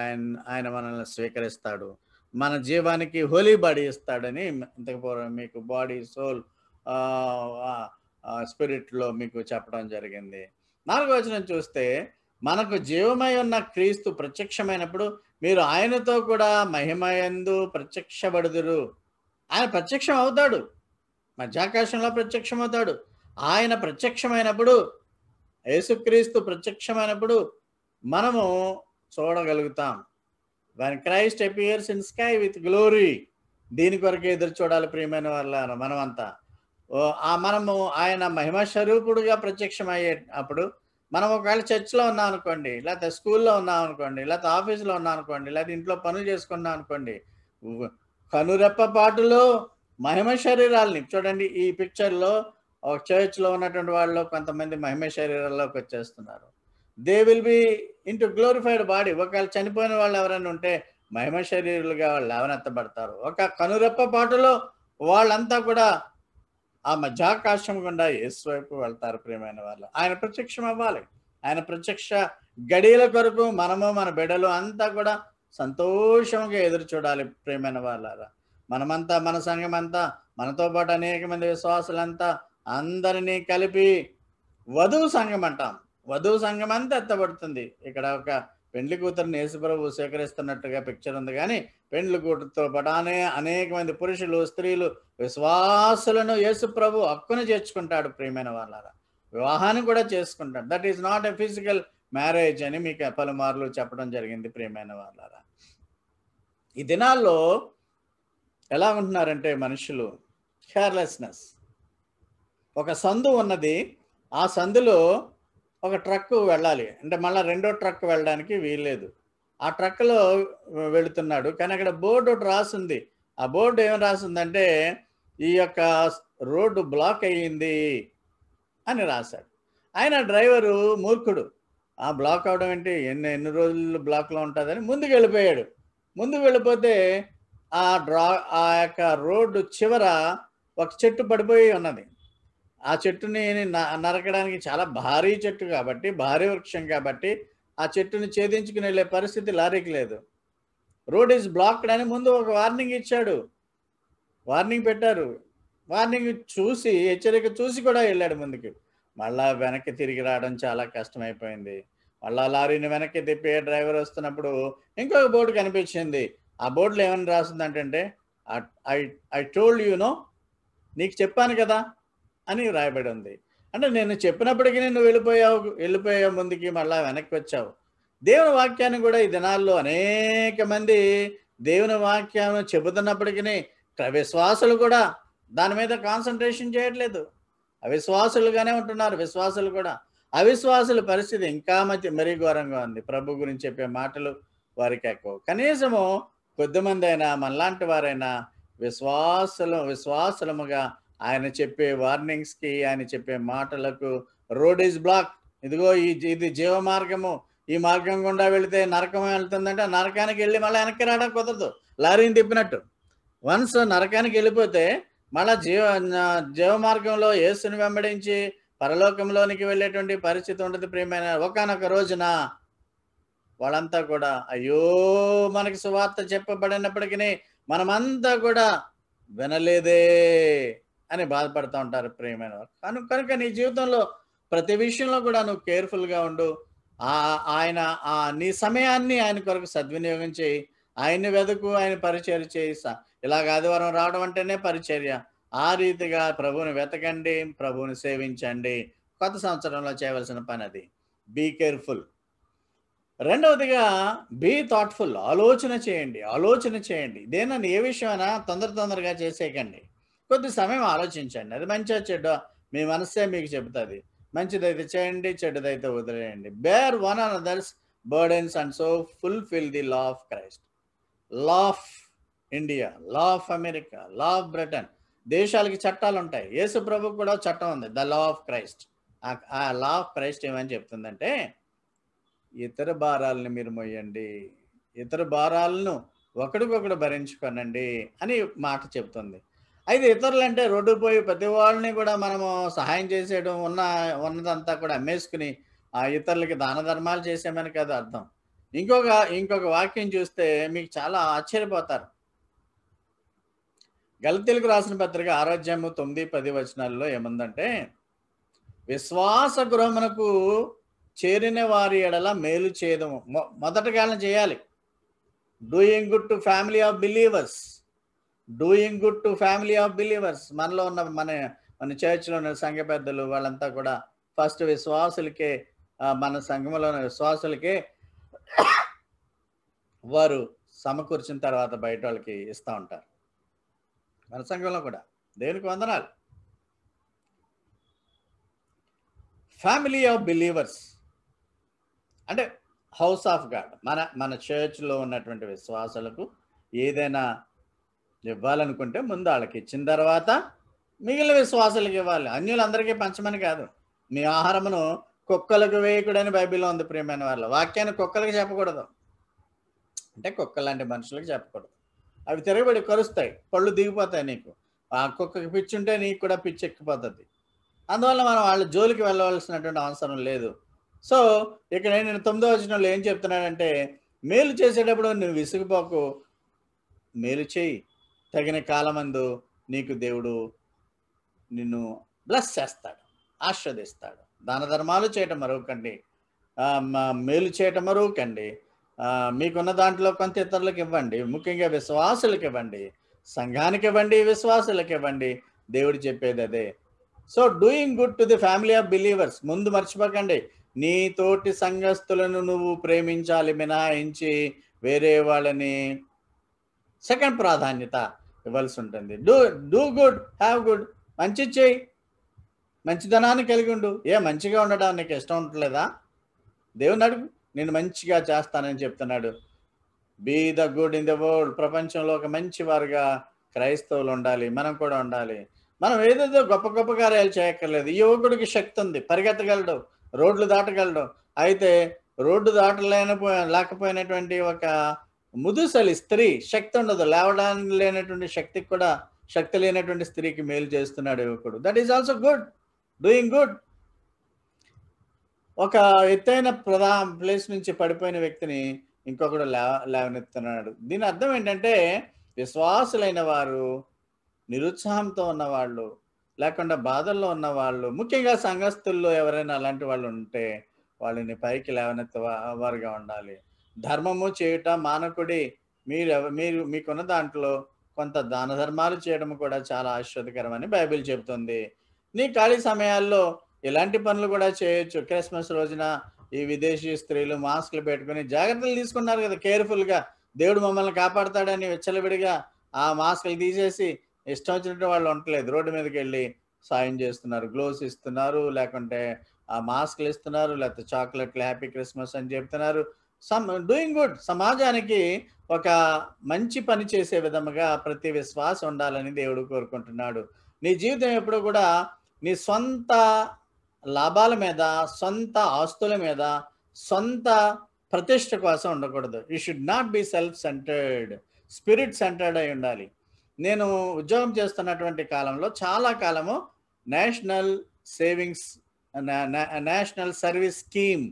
ఆయన మనల్ని స్వీకరిస్తాడు. మన జీవానికి హోలీ బాడీ ఇస్తాడని ఇంతకు పూర్వం మీకు బాడీ, సోల్, స్పిరిట్లో మీకు చెప్పడం జరిగింది. 4వ వచనం చూస్తే, మనకు జీవమై ఉన్న క్రీస్తు ప్రత్యక్షమైనప్పుడు మీరు ఆయనతో కూడా మహిమయందు ప్రత్యక్షపడుదురు. ఆయన ప్రత్యక్షం అవుతాడు. మధ్యాకాశంలో ప్రత్యక్షమవుతాడు. ఆయన ప్రత్యక్షమైనప్పుడు, యేసుక్రీస్తు ప్రత్యక్షమైనప్పుడు మనము చూడగలుగుతాం. When Christ appears in sky with glory. దీని కొరకే ఎదురు చూడాలి ప్రియమైన వాళ్ళ మనమంతా. మనము ఆయన మహిమ స్వరూపుడుగా ప్రత్యక్షమయ్యే అప్పుడు మనం ఒకవేళ చర్చ్లో ఉన్నాం అనుకోండి, లేకపోతే స్కూల్లో ఉన్నాం అనుకోండి, లేకపోతే ఆఫీసులో ఉన్నాం అనుకోండి, లేకపోతే ఇంట్లో పనులు చేసుకున్నాం అనుకోండి, కనురెప్పపాటులో మహిమ శరీరాలని చూడండి. ఈ పిక్చర్లో ఒక చర్చ్లో ఉన్నటువంటి వాళ్ళు కొంతమంది మహిమ శరీరాల్లోకి వచ్చేస్తున్నారు. They will be into glorified body. ఒకవేళ చనిపోయిన వాళ్ళు ఎవరైనా ఉంటే మహిమ శరీరులుగా వాళ్ళు లేవనెత్తబడతారు. ఒక కనురెప్పపాటులో వాళ్ళంతా కూడా ఆ మధ్యాకాశం గుండా యేసు వైపు వెళ్తారు ప్రియమైన వాళ్ళు. ఆయన ప్రత్యక్షం అవ్వాలి. ఆయన ప్రత్యక్ష గడియల కొరకు మనము మన బిడ్డలు అంతా కూడా సంతోషంగా ఎదురు చూడాలి ప్రియమైన వాళ్ళారా. మనమంతా, మన సంఘం అంతా, మనతో పాటు అనేక మంది విశ్వాసులంతా అందరినీ కలిపి వధువు సంఘం అంటాం. వధువు సంఘం అంతా ఎత్తబడుతుంది. ఇక్కడ ఒక పెండ్లి కూతురుని యేసుప్రభు స్వీకరిస్తున్నట్టుగా పిక్చర్ ఉంది. కానీ పెండ్లి కూతురుతో పాటు అనేక మంది పురుషులు, స్త్రీలు, విశ్వాసులను యేసుప్రభు హక్కును చేర్చుకుంటాడు ప్రియమైన వాళ్ళారా. వివాహాన్ని కూడా చేసుకుంటాడు. That is not a physical marriage అని మీకు పలుమార్లు చెప్పడం జరిగింది ప్రియమైన వాళ్ళారా. ఈ దినాల్లో ఎలా ఉంటున్నారంటే మనుషులు కేర్లెస్నెస్. ఒక సందు ఉన్నది. ఆ సందులో ఒక ట్రక్కు వెళ్ళాలి అంటే మళ్ళీ రెండో ట్రక్ వెళ్ళడానికి వీల్లేదు. ఆ ట్రక్లో వెళుతున్నాడు. కానీ అక్కడ బోర్డు ఒకటి రాసింది. ఆ బోర్డు ఏం రాసిందంటే, ఈ యొక్క రోడ్డు బ్లాక్ అయ్యింది అని రాశాడు. ఆయన డ్రైవరు మూర్ఖుడు. ఆ బ్లాక్ అవడం ఏంటి, ఎన్ని రోజులు బ్లాక్లో ఉంటుందని ముందుకు వెళ్ళిపోయాడు. ముందుకు వెళ్ళిపోతే ఆ యొక్క రోడ్డు చివర ఒక చెట్టు పడిపోయి ఉన్నది. ఆ చెట్టుని నరకడానికి చాలా భారీ చెట్టు కాబట్టి, భారీ వృక్షం కాబట్టి ఆ చెట్టుని ఛేదించుకుని వెళ్ళే పరిస్థితి లారీకి లేదు. రోడ్ ఈజ్ బ్లాక్డ్ అని ముందు ఒక వార్నింగ్ ఇచ్చాడు. వార్నింగ్ పెట్టారు. వార్నింగ్ చూసి, హెచ్చరిక చూసి కూడా వెళ్ళాడు ముందుకు. మళ్ళా వెనక్కి తిరిగి రావడం చాలా కష్టమైపోయింది. మళ్ళా లారీని వెనక్కి తిప్పి డ్రైవర్ వస్తున్నప్పుడు ఇంకొక బోర్డు కనిపించింది. ఆ బోర్డులో ఏమని రాసిందంటే, ఐ టోల్డ్ యూ నో, నీకు చెప్పాను కదా అని రాయబడి ఉంది. అంటే నేను చెప్పినప్పటికీ నువ్వు వెళ్ళిపోయావు ముందుకి, మళ్ళా వెనక్కి వచ్చావు. దేవుని వాక్యాన్ని కూడా ఈ దినాల్లో అనేక మంది దేవుని వాక్యాన్ని చెబుతున్నప్పటికీ విశ్వాసులు కూడా దాని మీద కాన్సన్ట్రేషన్ చేయట్లేదు. అవిశ్వాసులుగానే ఉంటున్నారు. విశ్వాసులు కూడా, అవిశ్వాసుల పరిస్థితి ఇంకా మరీ ఘోరంగా ఉంది. ప్రభు గురించి చెప్పే మాటలు వారికి ఎక్కువ. కనీసము కొద్దిమంది అయినా, మనలాంటి వారైనా విశ్వాసులముగా ఆయన చెప్పే వార్నింగ్స్కి, ఆయన చెప్పే మాటలకు, రోడ్ ఈజ్ బ్లాక్, ఇదిగో ఇది జీవ మార్గము, ఈ మార్గం గుండా వెళితే నరకం వెళ్తుందంటే నరకానికి వెళ్ళి మళ్ళీ వెనక్కి రావడం కుదరదు. లారీని తిప్పినట్టు వన్స్ నరకానికి వెళ్ళిపోతే మళ్ళా జీవ మార్గంలో యేసుని వెంబడించి పరలోకంలోనికి వెళ్ళేటువంటి పరిస్థితి ఉండదు ప్రియమైన. ఒకానొక రోజున వాళ్ళంతా కూడా అయ్యో మనకి సువార్త చెప్పబడినప్పటికీ మనమంతా కూడా వినలేదే అని బాధపడుతూ ఉంటారు ప్రియమైన. కనుక నీ జీవితంలో ప్రతి విషయంలో కూడా నువ్వు కేర్ఫుల్గా ఉండు. ఆయన నీ సమయాన్ని ఆయన కొరకు సద్వినియోగం చేయి. ఆయన్ని వెతుకు, ఆయన పరిచర్య చేయి. ఇలాగ ఆదివారం రావడం అంటేనే పరిచర్య. ఆ రీతిగా ప్రభువుని వెతకండి, ప్రభువుని సేవించండి. కొత్త సంవత్సరంలో చేయవలసిన పని అది. Be careful. రెండవదిగా బీ థాట్ఫుల్, ఆలోచన చేయండి. దేనని ఏ విషయమైనా తొందరగా చేసేయకండి. కొద్ది సమయం ఆలోచించండి. అది మంచో చెడ్డో మీ మనస్సే మీకు చెబుతుంది. మంచిదైతే చేయండి, చెడ్డదైతే వదిలేయండి. Bear one another's burdens and so fulfil the law of Christ. Law of India, law of America, law of Britain, దేశాలకి చట్టాలు ఉంటాయి. యేసు ప్రభుకు కూడా చట్టం ఉంది, ద లా ఆఫ్ క్రైస్ట్. ఆ లా ఆఫ్ క్రైస్ట్ ఏమని చెప్తుందంటే, ఇతర భారాలను మీరు మోయండి, ఇతర భారాలను ఒకడికొకడు భరించుకోనండి అని మాట చెప్తుంది. అయితే ఇతరులు అంటే రోడ్డు పోయి ప్రతి వాళ్ళని కూడా మనము సహాయం చేసేయడం, ఉన్నదంతా కూడా అమ్మేసుకుని ఆ ఇతరులకి దాన ధర్మాలు చేసామని కాదు అర్థం. ఇంకొక వాక్యం చూస్తే మీకు చాలా ఆశ్చర్యపోతారు. గలతీయులకు రాసిన పత్రిక 6వ అధ్యాయము 9, 10 వచనాల్లో ఏముందంటే, విశ్వాస గృహమునకు చేరిన వారి ఎడల మేలు చేయదము. మొదటగా చేయాలి. Doing good to family of believers. మనలో ఉన్న మన చర్చ్లో ఉన్న సంఘ పెద్దలు వాళ్ళంతా కూడా ఫస్ట్ విశ్వాసులకే, మన సంఘంలో ఉన్న విశ్వాసులకే వారు సమకూర్చిన తర్వాత బయట వాళ్ళకి ఇస్తూ ఉంటారు. మన సంఘంలో కూడా దేవునికి వందనాలు. ఫ్యామిలీ ఆఫ్ బిలీవర్స్ అంటే హౌస్ ఆఫ్ గాడ్. మన చర్చ్లో ఉన్నటువంటి విశ్వాసులకు ఏదైనా ఇవ్వాలనుకుంటే ముందు వాళ్ళకి ఇచ్చిన తర్వాత మిగిలిన విశ్వాసులకు ఇవ్వాలి. అన్యులందరికీ పంచమని కాదు. మీ ఆహారమును కుక్కలకు వేయకూడని బైబిల్లో ఉంది. ప్రియమైన వాళ్ళు, వాక్యాన్ని కుక్కలకు చెప్పకూడదు. అంటే కుక్కలాంటి మనుషులకు చెప్పకూడదు. అవి తిరగబడి కరుస్తాయి, పళ్ళు దిగిపోతాయి. నీకు ఆ కుక్కకి పిచ్చి ఉంటే నీకు కూడా పిచ్చి ఎక్కిపోతుంది. అందువల్ల మనం వాళ్ళ జోలికి వెళ్ళవలసినటువంటి అవసరం లేదు. సో ఇక్కడ నేను 9వ వచనంలో ఏం చెప్తున్నానంటే, మేలు చేసేటప్పుడు నువ్వు విసిగిపోకు, మేలు చేయి, తగిన కాలమందు నీకు దేవుడు నిన్ను బ్లెస్ చేస్తాడు, ఆశీర్వదిస్తాడు. దాన ధర్మాలు చేయటం మరొకండి, మేలు చేయటం మరొకండి. మీకున్న దాంట్లో కొంత ఇతరులకు ఇవ్వండి, ముఖ్యంగా విశ్వాసులకు ఇవ్వండి, సంఘానికి ఇవ్వండి, విశ్వాసులకు ఇవ్వండి. దేవుడు చెప్పేది అదే. So doing good to the family of believers. ముందు మర్చిపోకండి, నీ తోటి సంఘస్థులను నువ్వు ప్రేమించాలి మినహాయించి వేరే వాళ్ళని సెకండ్ ప్రాధాన్యత ఇవ్వాల్సి ఉంటుంది. Do good, have good. మంచి చేయి, మంచితనాన్ని కలిగి ఉండు. మంచిగా ఉండడం నీకు ఇష్టం ఉండలేదా? దేవుని అడుగు, నేను మంచిగా చేస్తానని చెప్తున్నాడు. Be the good in the world. ప్రపంచంలో ఒక మంచి వారుగా క్రైస్తవులు ఉండాలి, మనం కూడా ఉండాలి. మనం ఏదేదో గొప్ప కార్యాలు చేయక్కర్లేదు. ఈ యువకుడికి శక్తి ఉంది, పరిగెత్తగలడు, రోడ్లు దాటగలడు. అయితే రోడ్డు లేకపోయినటువంటి ఒక ముదుసలి స్త్రీ శక్తి ఉండదు, లేవడానికి లేనటువంటి శక్తి లేనటువంటి స్త్రీకి మేలు చేస్తున్నాడు యువకుడు. That is also good, doing good. ఒక ఎత్తైన ప్లేస్ నుంచి పడిపోయిన వ్యక్తిని ఇంకొకడు లేవనెత్తున్నాడు. దీని అర్థం ఏంటంటే, విశ్వాసులైన వారు, నిరుత్సాహంతో ఉన్నవాళ్ళు, లేకుండా బాధల్లో ఉన్నవాళ్ళు, ముఖ్యంగా సంఘస్థుల్లో ఎవరైనా అలాంటి వాళ్ళు ఉంటే వాళ్ళని పైకి లేవనెత్తవారుగా ఉండాలి. ధర్మము చేయుట మానకుడి. మీకున్న దాంట్లో కొంత దాన ధర్మాలు చేయడం కూడా చాలా ఆశ్చర్యకరమని బైబిల్ చెబుతుంది. నీ ఖాళీ సమయాల్లో ఇలాంటి పనులు కూడా చేయొచ్చు. క్రిస్మస్ రోజున ఈ విదేశీ స్త్రీలు మాస్కులు పెట్టుకుని జాగ్రత్తలు తీసుకున్నారు కదా, కేర్ఫుల్గా. దేవుడు మమ్మల్ని కాపాడుతాడని విచ్చలవిడిగా ఆ మాస్కులు తీసేసి ఇష్టం వచ్చినట్టు వాళ్ళు ఉండలేదు. రోడ్డు మీదకి వెళ్ళి సాయం చేస్తున్నారు, గ్లోవ్స్ ఇస్తున్నారు, లేకుంటే ఆ మాస్కులు ఇస్తున్నారు, లేకపోతే చాక్లెట్లు, హ్యాపీ క్రిస్మస్ అని చెప్తున్నారు. Doing good. సమాజానికి ఒక మంచి పని చేసే విధముగా ప్రతి విశ్వాసం ఉండాలని దేవుడు కోరుకుంటున్నాడు. నీ జీవితం ఎప్పుడు కూడా నీ సొంత లాభాల మీద, సొంత ఆస్తుల మీద, సొంత ప్రతిష్ట కోసం ఉండకూడదు. You should not be self centred, spirit centred అయి ఉండాలి. నేను ఉద్యోగం చేస్తున్నటువంటి కాలంలో చాలా కాలము నేషనల్ సర్వీస్ స్కీమ్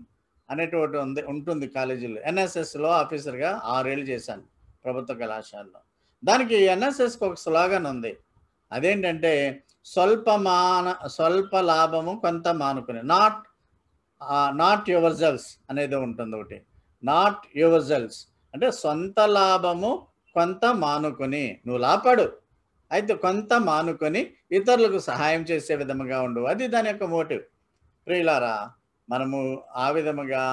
అనేటువంటి ఉంటుంది కాలేజీలో. ఎన్ఎస్ఎస్లో ఆఫీసర్గా 6 ఏళ్ళు చేశాను ప్రభుత్వ కళాశాలలో. దానికి ఎన్ఎస్ఎస్కి ఒక స్లోగన్ ఉంది. అదేంటంటే, స్వల్ప లాభము కొంత మానుకుని, నాట్ యువర్ సెల్స్ అనేది ఉంటుంది ఒకటి. నాట్ యువర్ సెల్స్ అంటే సొంత లాభము కొంత మానుకొని, నువ్వు లాపాడు, అయితే కొంత మానుకొని ఇతరులకు సహాయం చేసే విధముగా ఉండు. అది దాని యొక్క మోటివ్. ప్రియులారా, మనము ఆ విధముగా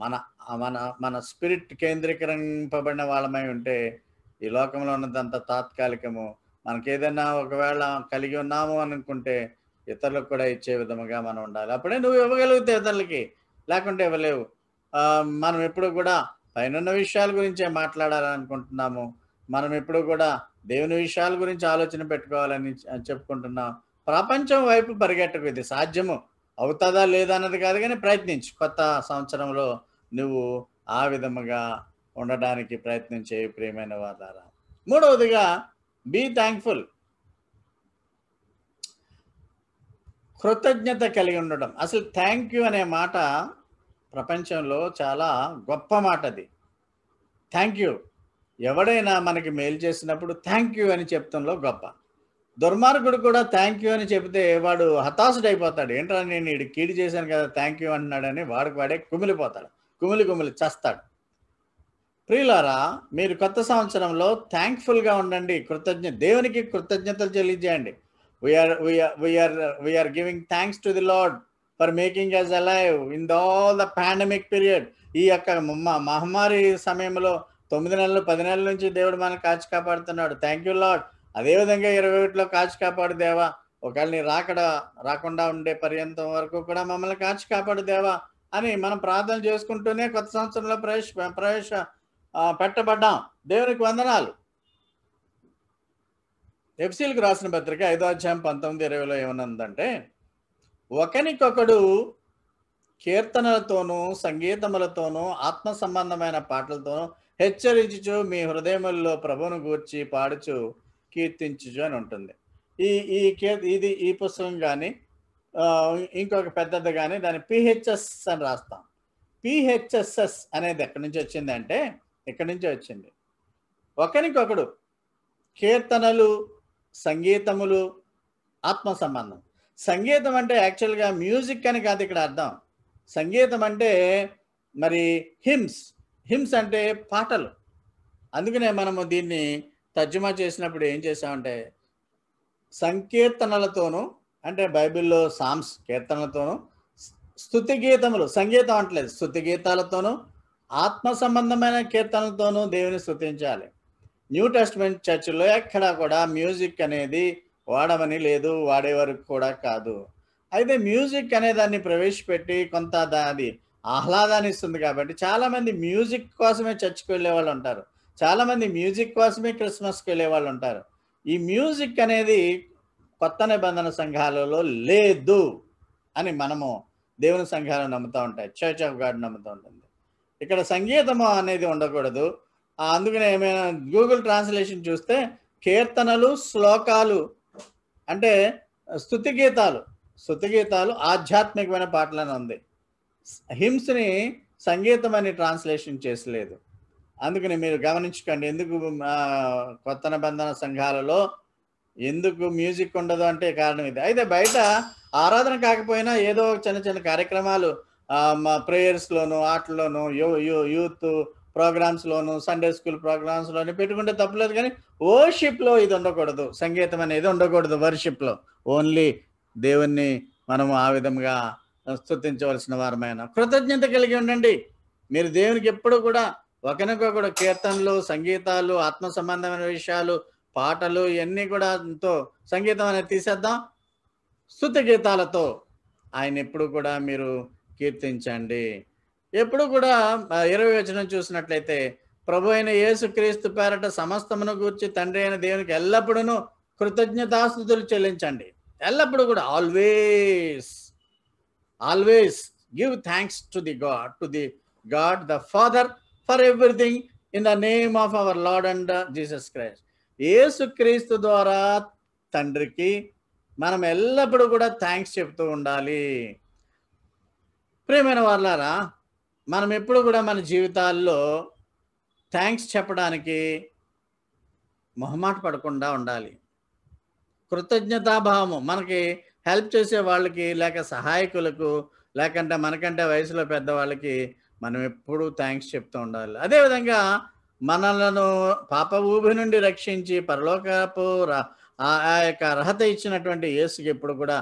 మన మన మన స్పిరిట్ కేంద్రీకరింపబడిన వాళ్ళమై ఉంటే ఈ లోకంలో ఉన్నదంతా తాత్కాలికము. మనకేదైనా ఒకవేళ కలిగి ఉన్నాము అనుకుంటే ఇతరులకు కూడా ఇచ్చే విధముగా మనం ఉండాలి. అప్పుడే నువ్వు ఇవ్వగలిగితే ఇతరులకి, లేకుంటే ఇవ్వలేవు. మనం ఎప్పుడు కూడా పైనున్న విషయాల గురించే మాట్లాడాలనుకుంటున్నాము. మనం ఎప్పుడు కూడా దేవుని విషయాల గురించి ఆలోచన పెట్టుకోవాలని చెప్పుకుంటున్నాం. ప్రపంచం వైపు పరిగెట్టకు. ఇది సాధ్యము అవుతుందా లేదా అన్నది కాదు, కానీ ప్రయత్నించు. కొత్త సంవత్సరంలో నువ్వు ఆ విధముగా ఉండడానికి ప్రయత్నం చేయి ప్రియమైన వారారా. మూడవదిగా బీ థ్యాంక్ఫుల్. కృతజ్ఞత కలిగి ఉండడం. అసలు థ్యాంక్ యూ అనే మాట ప్రపంచంలో చాలా గొప్ప మాట. అది థ్యాంక్ యూ. ఎవడైనా మనకి మేలు చేసినప్పుడు థ్యాంక్ యూ అని చెప్తంలో గొప్ప. దుర్మార్గుడు కూడా థ్యాంక్ యూ అని చెబితే వాడు హతాశుడైపోతాడు. ఏంట్రా నేను వీడికి కీడు చేశాను కదా థ్యాంక్ యూ అంటున్నాడని వాడికి వాడే కుమిలిపోతాడు. కుమిలి చస్తాడు. ప్రియులారా, మీరు కొత్త సంవత్సరంలో థ్యాంక్ఫుల్గా ఉండండి. దేవునికి కృతజ్ఞతలు చెల్లించేయండి. We are giving thanks to the Lord for making us alive in all the pandemic period. ఈ యొక్క మహమ్మారి సమయంలో 9 నెలలు 10 నెలల నుంచి దేవుడు మనకు కాచి కాపాడుతున్నాడు. Thank you lord. అదేవిధంగా 21లో కాచి కాపాడు దేవా. ఒకవేళ నీ రాకుండా ఉండే పర్యంతం వరకు కూడా మమ్మల్ని కాచి కాపాడు దేవా అని మనం ప్రార్థన చేసుకుంటూనే కొత్త సంవత్సరంలో పెట్టబడ్డాం. దేవునికి వందనాలు. ఎఫ్సీలకు రాసిన పత్రిక 5వ అధ్యాయం 19-20లో ఏమన్నదంటే, ఒకనికొకడు కీర్తనలతోనూ సంగీతములతోనూ ఆత్మ సంబంధమైన పాటలతోనూ హెచ్చరించుచు మీ హృదయముల్లో ప్రభువును గూర్చి పాడుచు కీర్తించుచు అని ఉంటుంది. ఈ పుస్తకం కానీ ఇంకొక పెద్దది కానీ దాన్ని పిహెచ్ఎస్ అని రాస్తాం. పిహెచ్ఎస్ఎస్ అనేది ఎక్కడి నుంచి వచ్చిందంటే ఇక్కడి నుంచే వచ్చింది. ఒకరికొకడు కీర్తనలు సంగీతములు ఆత్మ సంబంధం. సంగీతం అంటే యాక్చువల్గా మ్యూజిక్ అని కాదు ఇక్కడ అర్థం. సంగీతం అంటే మరి హిమ్స్ అంటే పాటలు. అందుకనే మనము దీన్ని తర్జుమా చేసినప్పుడు ఏం చేసామంటే సంకీర్తనలతోనూ, అంటే బైబిల్లో సామ్స్ కీర్తనలతోనూ, స్తుతి గీతములు, సంగీతం అంటలేదు, స్తుతి గీతాలతోనూ ఆత్మ సంబంధమైన కీర్తనలతోనూ దేవుని స్తుతించాలి. న్యూ టెస్ట్మెంట్ చర్చిలో ఎక్కడా కూడా మ్యూజిక్ అనేది వాడమని లేదు, వాడే వరకు కూడా కాదు. అయితే మ్యూజిక్ అనే దాన్ని ప్రవేశపెట్టి కొంత అది ఆహ్లాదాన్ని ఇస్తుంది కాబట్టి చాలామంది మ్యూజిక్ కోసమే చర్చికి వెళ్ళే వాళ్ళు ఉంటారు. చాలామంది మ్యూజిక్ కోసమే క్రిస్మస్కి వెళ్ళే వాళ్ళు ఉంటారు. ఈ మ్యూజిక్ అనేది కొత్త నిబంధన సంఘాలలో లేదు అని మనము దేవుని సంఘాలు నమ్ముతూ ఉంటాయి. చర్చ్ ఆఫ్ గాడ్ నమ్ముతూ ఉంటుంది. ఇక్కడ సంగీతము అనేది ఉండకూడదు. అందుకనే ఏమైనా గూగుల్ ట్రాన్స్లేషన్ చూస్తే కీర్తనలు శ్లోకాలు అంటే స్తుతి గీతాలు ఆధ్యాత్మికమైన పాటలని ఉంది. హిమ్స్ని సంగీతం అని ట్రాన్స్లేషన్ చేసలేదు. అందుకని మీరు గమనించుకోండి, ఎందుకు కొత్త నిబంధన సంఘాలలో ఎందుకు మ్యూజిక్ ఉండదు అంటే కారణం ఇది. అయితే బయట ఆరాధన కాకపోయినా ఏదో చిన్న చిన్న కార్యక్రమాలు ప్రేయర్స్లోను, ఆటల్లోను, యూత్ ప్రోగ్రామ్స్లోను, సండే స్కూల్ ప్రోగ్రామ్స్లోని పెట్టుకుంటే తప్పలేదు, కానీ వర్షిప్లో ఇది ఉండకూడదు. సంగీతం అనేది ఉండకూడదు వర్షిప్లో. ఓన్లీ దేవుణ్ణి మనము ఆ విధంగా స్తుతించవలసిన వారమైన కృతజ్ఞత కలిగి ఉండండి. మీరు దేవునికి ఎప్పుడు కూడా ఒకరికొకడు కీర్తనలు, సంగీతాలు, ఆత్మ సంబంధమైన విషయాలు, పాటలు ఇవన్నీ కూడా సంగీతం అనేది తీసేద్దాం. స్తుతి గీతాలతో ఆయన ఎప్పుడు కూడా మీరు కీర్తించండి. ఎప్పుడు కూడా 20వ వచనం చూసినట్లయితే, ప్రభు అయిన యేసుక్రీస్తు పేరట సమస్తమును గూర్చి తండ్రి అయిన దేవునికి ఎల్లప్పుడూ కృతజ్ఞతాస్తుతులు చెల్లించండి. ఎల్లప్పుడూ కూడా always give thanks to the God the father for everything in the name of our Lord and Jesus Christ. యేసుక్రీస్తు ద్వారా తండ్రికి మనం ఎల్లప్పుడూ కూడా థ్యాంక్స్ చెప్తూ ఉండాలి. ప్రియమైన వారలారా, మనం ఎప్పుడు కూడా మన జీవితాల్లో థ్యాంక్స్ చెప్పడానికి మొహమాట పడకుండా ఉండాలి. కృతజ్ఞతాభావము మనకి హెల్ప్ చేసే వాళ్ళకి, లేక సహాయకులకు, లేకంటే మనకంటే వయసులో పెద్దవాళ్ళకి మనం ఎప్పుడూ థ్యాంక్స్ చెప్తూ ఉండాలి. అదేవిధంగా మనలను పాప ఊబి నుండి రక్షించి పరలోకపు ఆ యొక్క అర్హత ఇచ్చినటువంటి యేసుకి ఎప్పుడు కూడా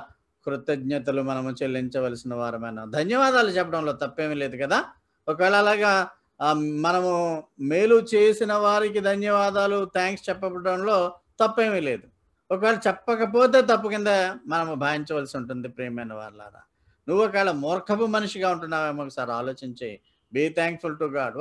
కృతజ్ఞతలు మనము చెల్లించవలసిన వారమైన. ధన్యవాదాలు చెప్పడంలో తప్పేమీ లేదు కదా. ఒకవేళ అలాగా మనము మేలు చేసిన వారికి ధన్యవాదాలు, థ్యాంక్స్ చెప్పడంలో తప్పేమీ లేదు. ఒకవేళ చెప్పకపోతే తప్పు కింద మనము భావించవలసి ఉంటుంది ప్రియమైన వాళ్ళారా. నువ్వు ఒకవేళ మూర్ఖపు మనిషిగా ఉంటున్నావేమో ఒకసారి ఆలోచించి బీ థ్యాంక్ఫుల్ టు గాడ్.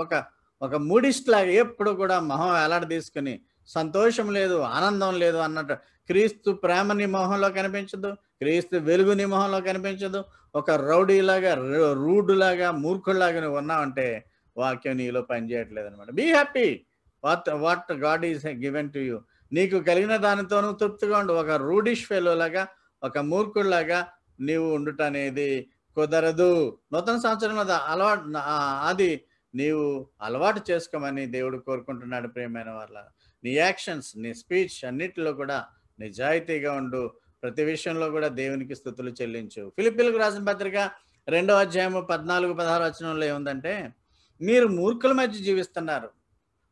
ఒక మూడిస్ట్ లాగా ఎప్పుడు కూడా మొహం వేలాడదీసుకొని సంతోషం లేదు, ఆనందం లేదు అన్నట్టు, క్రీస్తు ప్రేమ నీ మొహంలో కనిపించదు, క్రీస్తు వెలుగు నీ మొహంలో కనిపించదు. ఒక రౌడీలాగా, రూడ్‌లాగా, మూర్ఖుడిలాగా నువ్వు ఉన్నావంటే వాక్యం నీలో పనిచేయట్లేదు అనమాట. Be happy what God is given to you. నీకు కలిగిన దానితో నువ్వు తృప్తిగా ఉండు. ఒక రూడిష్ ఫెలోలాగా, ఒక మూర్ఖుడిలాగా నీవు ఉండుట అనేది కుదరదు. నూతన సంవత్సరంలో అది నీవు అలవాటు చేసుకోమని దేవుడు కోరుకుంటున్నాడు ప్రియమైన వాళ్ళారా. నీ యాక్షన్స్, నీ స్పీచ్ అన్నిటిలో కూడా నిజాయితీగా ఉండు. ప్రతి విషయంలో కూడా దేవునికి స్తుతులు చెల్లించు. ఫిలిప్పీలకు రాసిన పత్రిక 2వ అధ్యాయము 14, 16 వచనంలో ఏముందంటే, మీరు మూర్ఖుల మధ్య జీవిస్తున్నారు.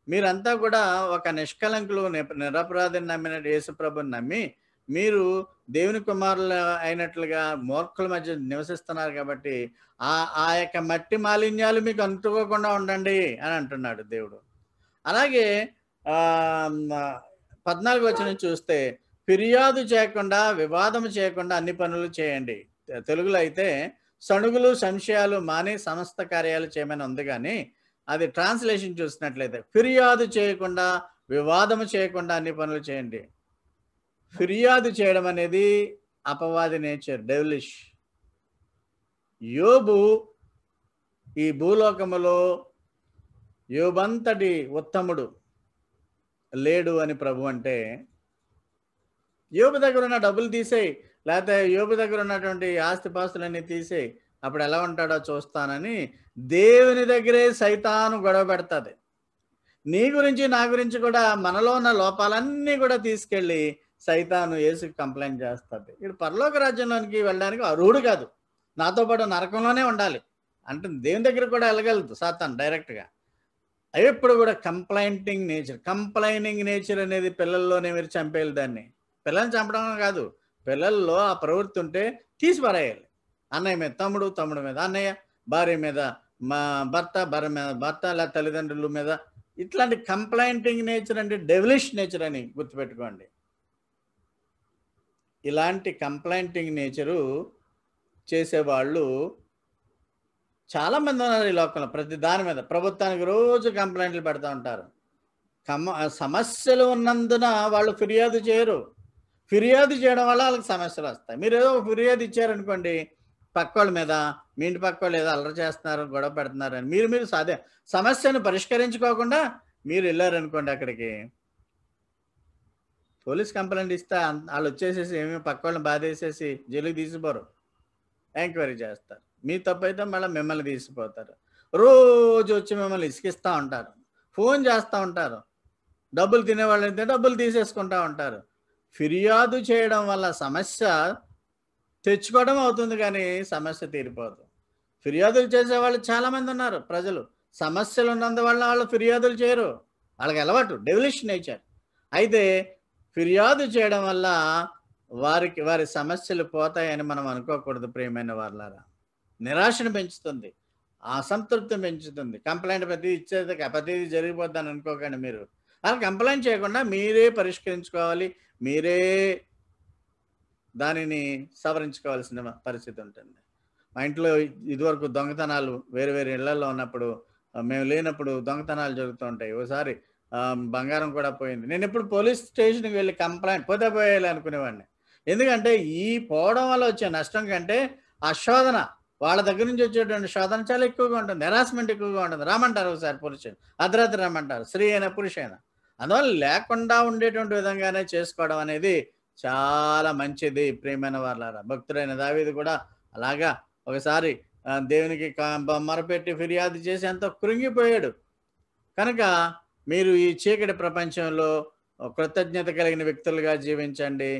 మీరంతా కూడా ఒక నిష్కలంకులు, నిరపరాధిని నమ్మిన యేసుప్రభుని నమ్మి మీరు దేవుని కుమారులు అయినట్లుగా మూర్ఖుల మధ్య నివసిస్తున్నారు కాబట్టి ఆ యొక్క మట్టి మాలిన్యాలు మీకు అంటుకోకుండా ఉండండి అని అంటున్నాడు దేవుడు. అలాగే 14 వచనం చూస్తే, ఫిర్యాదు చేయకుండా, వివాదం చేయకుండా అన్ని పనులు చేయండి. తెలుగులో అయితే సణుగులు, సంశయాలు మాని సమస్త కార్యాలు చేయమని ఉంది, కానీ అది ట్రాన్స్లేషన్ చూసినట్లయితే ఫిర్యాదు చేయకుండా, వివాదము చేయకుండా అన్ని పనులు చేయండి. ఫిర్యాదు చేయడం అనేది అపవాది నేచర్, డెవిలిష్. యోబు ఈ భూలోకములో యోబంతటి ఉత్తముడు లేడు అని ప్రభు అంటే, యోబు దగ్గర ఉన్న డబ్బులు తీసేయి, లేకపోతే యోబు దగ్గర ఉన్నటువంటి ఆస్తిపాస్తులన్నీ తీసేయి, అప్పుడు ఎలా ఉంటాడో చూస్తానని దేవుని దగ్గరే సైతాను గొడవ పెడతాది. నీ గురించి, నా గురించి కూడా మనలో ఉన్న లోపాలన్నీ కూడా తీసుకెళ్ళి సైతాను యేసుకి కంప్లైంట్ చేస్తుంది. ఇప్పుడు పరలోక రాజ్యంలోనికి వెళ్ళడానికి అర్హుడు కాదు, నాతో పాటు నరకంలోనే ఉండాలి అంటే దేవుని దగ్గర కూడా వెళ్ళగలదు సాతాను డైరెక్ట్గా. ఎప్పుడు కూడా కంప్లైనింగ్ నేచర్ అనేది పిల్లల్లోనే మీరు చంపేయాలి. దాన్ని పిల్లల్ని చంపడం కాదు, పిల్లల్లో ఆ ప్రవృత్తి ఉంటే తీసి పారేయాలి. అన్నయ్య మీద తమ్ముడు, తమ్ముడు మీద అన్నయ్య, భార్య మీద మా భర్త, భార్య మీద భర్త, లేదా తల్లిదండ్రుల మీద. ఇట్లాంటి కంప్లైంటింగ్ నేచర్ అంటే డెవిలిష్ నేచర్ అని గుర్తుపెట్టుకోండి. ఇలాంటి కంప్లైంటింగ్ నేచరు చేసేవాళ్ళు చాలామంది ఉన్నారు ఈ లోకంలో. ప్రతి దాని మీద ప్రభుత్వానికి రోజు కంప్లైంట్లు పెడతా ఉంటారు. సమస్యలు ఉన్నందున వాళ్ళు ఫిర్యాదు చేయరు. ఫిర్యాదు చేయడం వల్ల వాళ్ళకి సమస్యలు వస్తాయి. మీరు ఏదో ఫిర్యాదు ఇచ్చారనుకోండి పక్కోళ్ళ మీద, మీ ఇంటి పక్కోళ్ళు ఏదో అల్లరి చేస్తున్నారు, గొడవ పెడుతున్నారు అని మీరు సమస్యను పరిష్కరించుకోకుండా మీరు వెళ్ళారనుకోండి అక్కడికి, పోలీస్ కంప్లైంట్ ఇస్తే వాళ్ళు వచ్చేసేసి ఏమీ పక్కోళ్ళని బాధేసేసి జైలుకి తీసిపోరు, ఎంక్వైరీ చేస్తారు. మీ తప్పు అయితే మళ్ళీ మిమ్మల్ని తీసిపోతారు. రోజు వచ్చి మిమ్మల్ని ఇసుకిస్తూ ఉంటారు, ఫోన్ చేస్తూ ఉంటారు, డబ్బులు తినేవాళ్ళు అయితే డబ్బులు తీసేసుకుంటూ ఉంటారు. ఫిర్యాదు చేయడం వల్ల సమస్య తెచ్చుకోవడం అవుతుంది, కానీ సమస్య తీరిపోదు. ఫిర్యాదులు చేసేవాళ్ళు చాలామంది ఉన్నారు. ప్రజలు సమస్యలు ఉన్నందువల్ల వాళ్ళు ఫిర్యాదులు చేయరు, వాళ్ళకి అలవాటు, డెవిలిష్ నేచర్. అయితే ఫిర్యాదు చేయడం వల్ల వారి సమస్యలు పోతాయని మనం అనుకోకూడదు ప్రియమైన వాళ్ళారా. నిరాశను పెంచుతుంది, అసంతృప్తిని పెంచుతుంది. కంప్లైంట్ ప్రతి ఇచ్చేది ప్రతిదీ జరిగిపోద్దని అనుకోకండి. మీరు అలా కంప్లైంట్ చేయకుండా మీరే పరిష్కరించుకోవాలి, మీరే దానిని సవరించుకోవాల్సిన పరిస్థితి ఉంటుంది. మా ఇంట్లో ఇదివరకు దొంగతనాలు వేరు వేరు ఇళ్లలో ఉన్నప్పుడు, మేము లేనప్పుడు దొంగతనాలు జరుగుతూ ఉంటాయి. ఒకసారి బంగారం కూడా పోయింది. నేను ఎప్పుడు పోలీస్ స్టేషన్కి వెళ్ళి కంప్లైంట్ పోయేయాలి అనుకునేవాడిని. ఎందుకంటే ఈ పోవడం వల్ల వచ్చే నష్టం కంటే ఆ శోధన, వాళ్ళ దగ్గర నుంచి వచ్చేటువంటి శోధన చాలా ఎక్కువగా ఉంటుంది, హెరాస్మెంట్ ఎక్కువగా ఉంటుంది. రమ్మంటారు ఒకసారి పోలీసు, అర్ధరాత్రి రమ్మంటారు, స్త్రీ అయినా పురుష అయినా. అందువల్ల లేకుండా ఉండేటువంటి విధంగానే చేసుకోవడం అనేది చాలా మంచిది ప్రియమైన వాళ్ళారా. భక్తుడైన దావీదు కూడా అలాగా ఒకసారి దేవునికి మొరపెట్టి ఫిర్యాదు చేసి ఎంతో కృంగిపోయాడు. కనుక మీరు ఈ చీకటి ప్రపంచంలో కృతజ్ఞత కలిగిన వ్యక్తులుగా జీవించండి.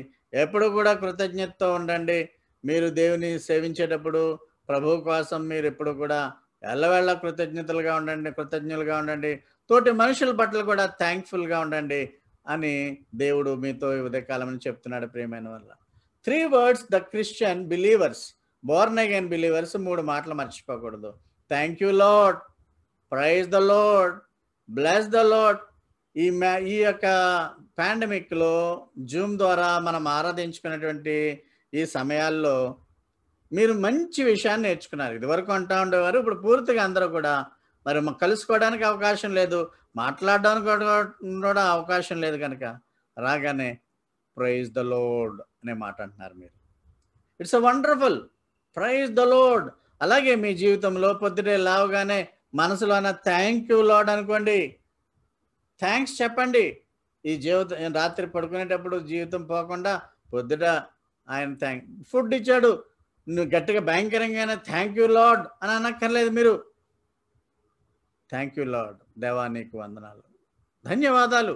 ఎప్పుడు కూడా కృతజ్ఞతతో ఉండండి. మీరు దేవుని సేవించేటప్పుడు ప్రభువు కోసం మీరు ఎప్పుడు కూడా ఎల్లవేళ కృతజ్ఞతలుగా ఉండండి. తోటి మనుషుల పట్ల కూడా థ్యాంక్ఫుల్గా ఉండండి అని దేవుడు మీతో ఈ ఉదయకాలం చెప్తున్నాడు ప్రియమైన వల్ల. 3 words the Christian believers, born again believers 3 మాటలు మర్చిపోకూడదు. Thank you Lord, praise the Lord, bless the Lord. ఈ యొక్క పాండమిక్లో జూమ్ ద్వారా మనం ఆరాధించుకున్నటువంటి ఈ సమయాల్లో మీరు మంచి విషయాన్ని నేర్చుకున్నారు. ఇదివరకు అంటూ ఉండేవారు, ఇప్పుడు పూర్తిగా అందరూ కూడా మరి కలుసుకోవడానికి అవకాశం లేదు, మాట్లాడడానికి కూడా అవకాశం లేదు కనుక రాగానే ప్రైజ్ ద లార్డ్ అనే మాట అంటున్నారు మీరు. It's a wonderful, praise the Lord. అలాగే మీ జీవితంలో పొద్దుటే లేవగానే మనసులోన థ్యాంక్ యూ లార్డ్ అనుకోండి, థ్యాంక్స్ చెప్పండి. ఈ జీవితం రాత్రి పడుకునేటప్పుడు జీవితం పోకుండా పొద్దుట ఆయన ఫుడ్ ఇచ్చాడు, నువ్వు గట్టిగా భయంకరంగానే థ్యాంక్ యూ లార్డ్ అని అనక్కర్లేదు. మీరు థ్యాంక్ యూ లార్డ్, దేవా నీకు వందనాలు, ధన్యవాదాలు,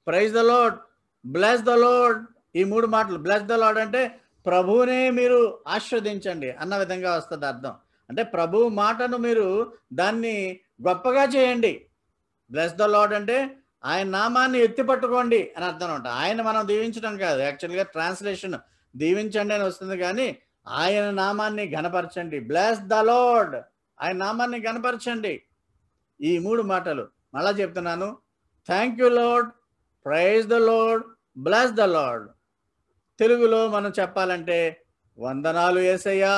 praise the Lord, bless the Lord. ఈ 3 మాటలు, బ్లెస్ ద లార్డ్ అంటే ప్రభువునే మీరు ఆశీర్వదించండి అన్న విధంగా వస్తుంది అర్థం. అంటే ప్రభువు మాటను మీరు దాన్ని గొప్పగా చేయండి. బ్లెస్ ద లార్డ్ అంటే ఆయన నామాన్ని ఎత్తిపట్టుకోండి అని అర్థం అనమాట. ఆయన మనం దీవించడం కాదు, యాక్చువల్గా ట్రాన్స్లేషన్ దీవించండి అని వస్తుంది, కానీ ఆయన నామాన్ని ఘనపరచండి. బ్లెస్ ద లార్డ్, ఆయన నామాన్ని ఘనపరచండి. ఈ 3 మాటలు మళ్ళా చెప్తున్నాను. Thank you Lord, praise the Lord, bless the Lord. తెలుగులో మనం చెప్పాలంటే వందనాలు యేసయ్యా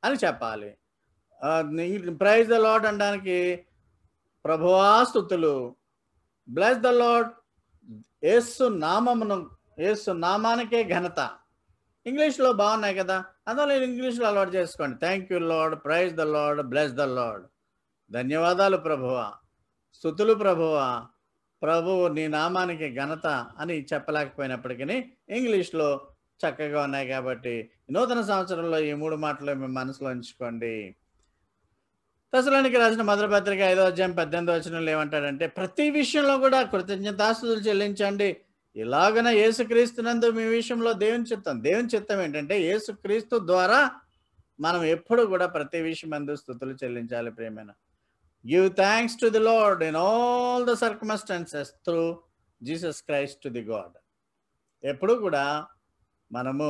అని చెప్పాలి. ప్రైజ్ ద లార్డ్ అనడానికి ప్రభువా స్తుతులు, బ్లెస్ ద లార్డ్ యేసు నామానికే ఘనత. ఇంగ్లీష్లో బాగున్నాయి కదా, అందువల్ల ఇంగ్లీష్లో అలవాటు చేసుకోండి. Thank you Lord, praise the Lord, bless the Lord. ధన్యవాదాలు ప్రభువా, స్తుతులు ప్రభువా, ప్రభువు నీ నామానికి ఘనత అని చెప్పలేకపోయినప్పటికీ ఇంగ్లీష్లో చక్కగా ఉన్నాయి. కాబట్టి నూతన సంవత్సరంలో ఈ 3 మాటలు మీ మనసులో ఉంచుకోండి. తెస్సలోనికీ రాసిన మొదటి పత్రిక 5వ అధ్యాయం 18వ వచనంలో ఏమంటాడంటే, ప్రతి విషయంలో కూడా కృతజ్ఞతాస్తుతులు చెల్లించండి, ఇలాగన యేసుక్రీస్తునందు మీ విషయంలో దేవుని చిత్తం ఏంటంటే యేసుక్రీస్తు ద్వారా మనం ఎప్పుడు కూడా ప్రతి విషయం అందు స్తుతులు చెల్లించాలి. ప్రేమైన, give thanks to the lord in all the circumstances through Jesus Christ to the God. ఎప్పుడు కూడా మనము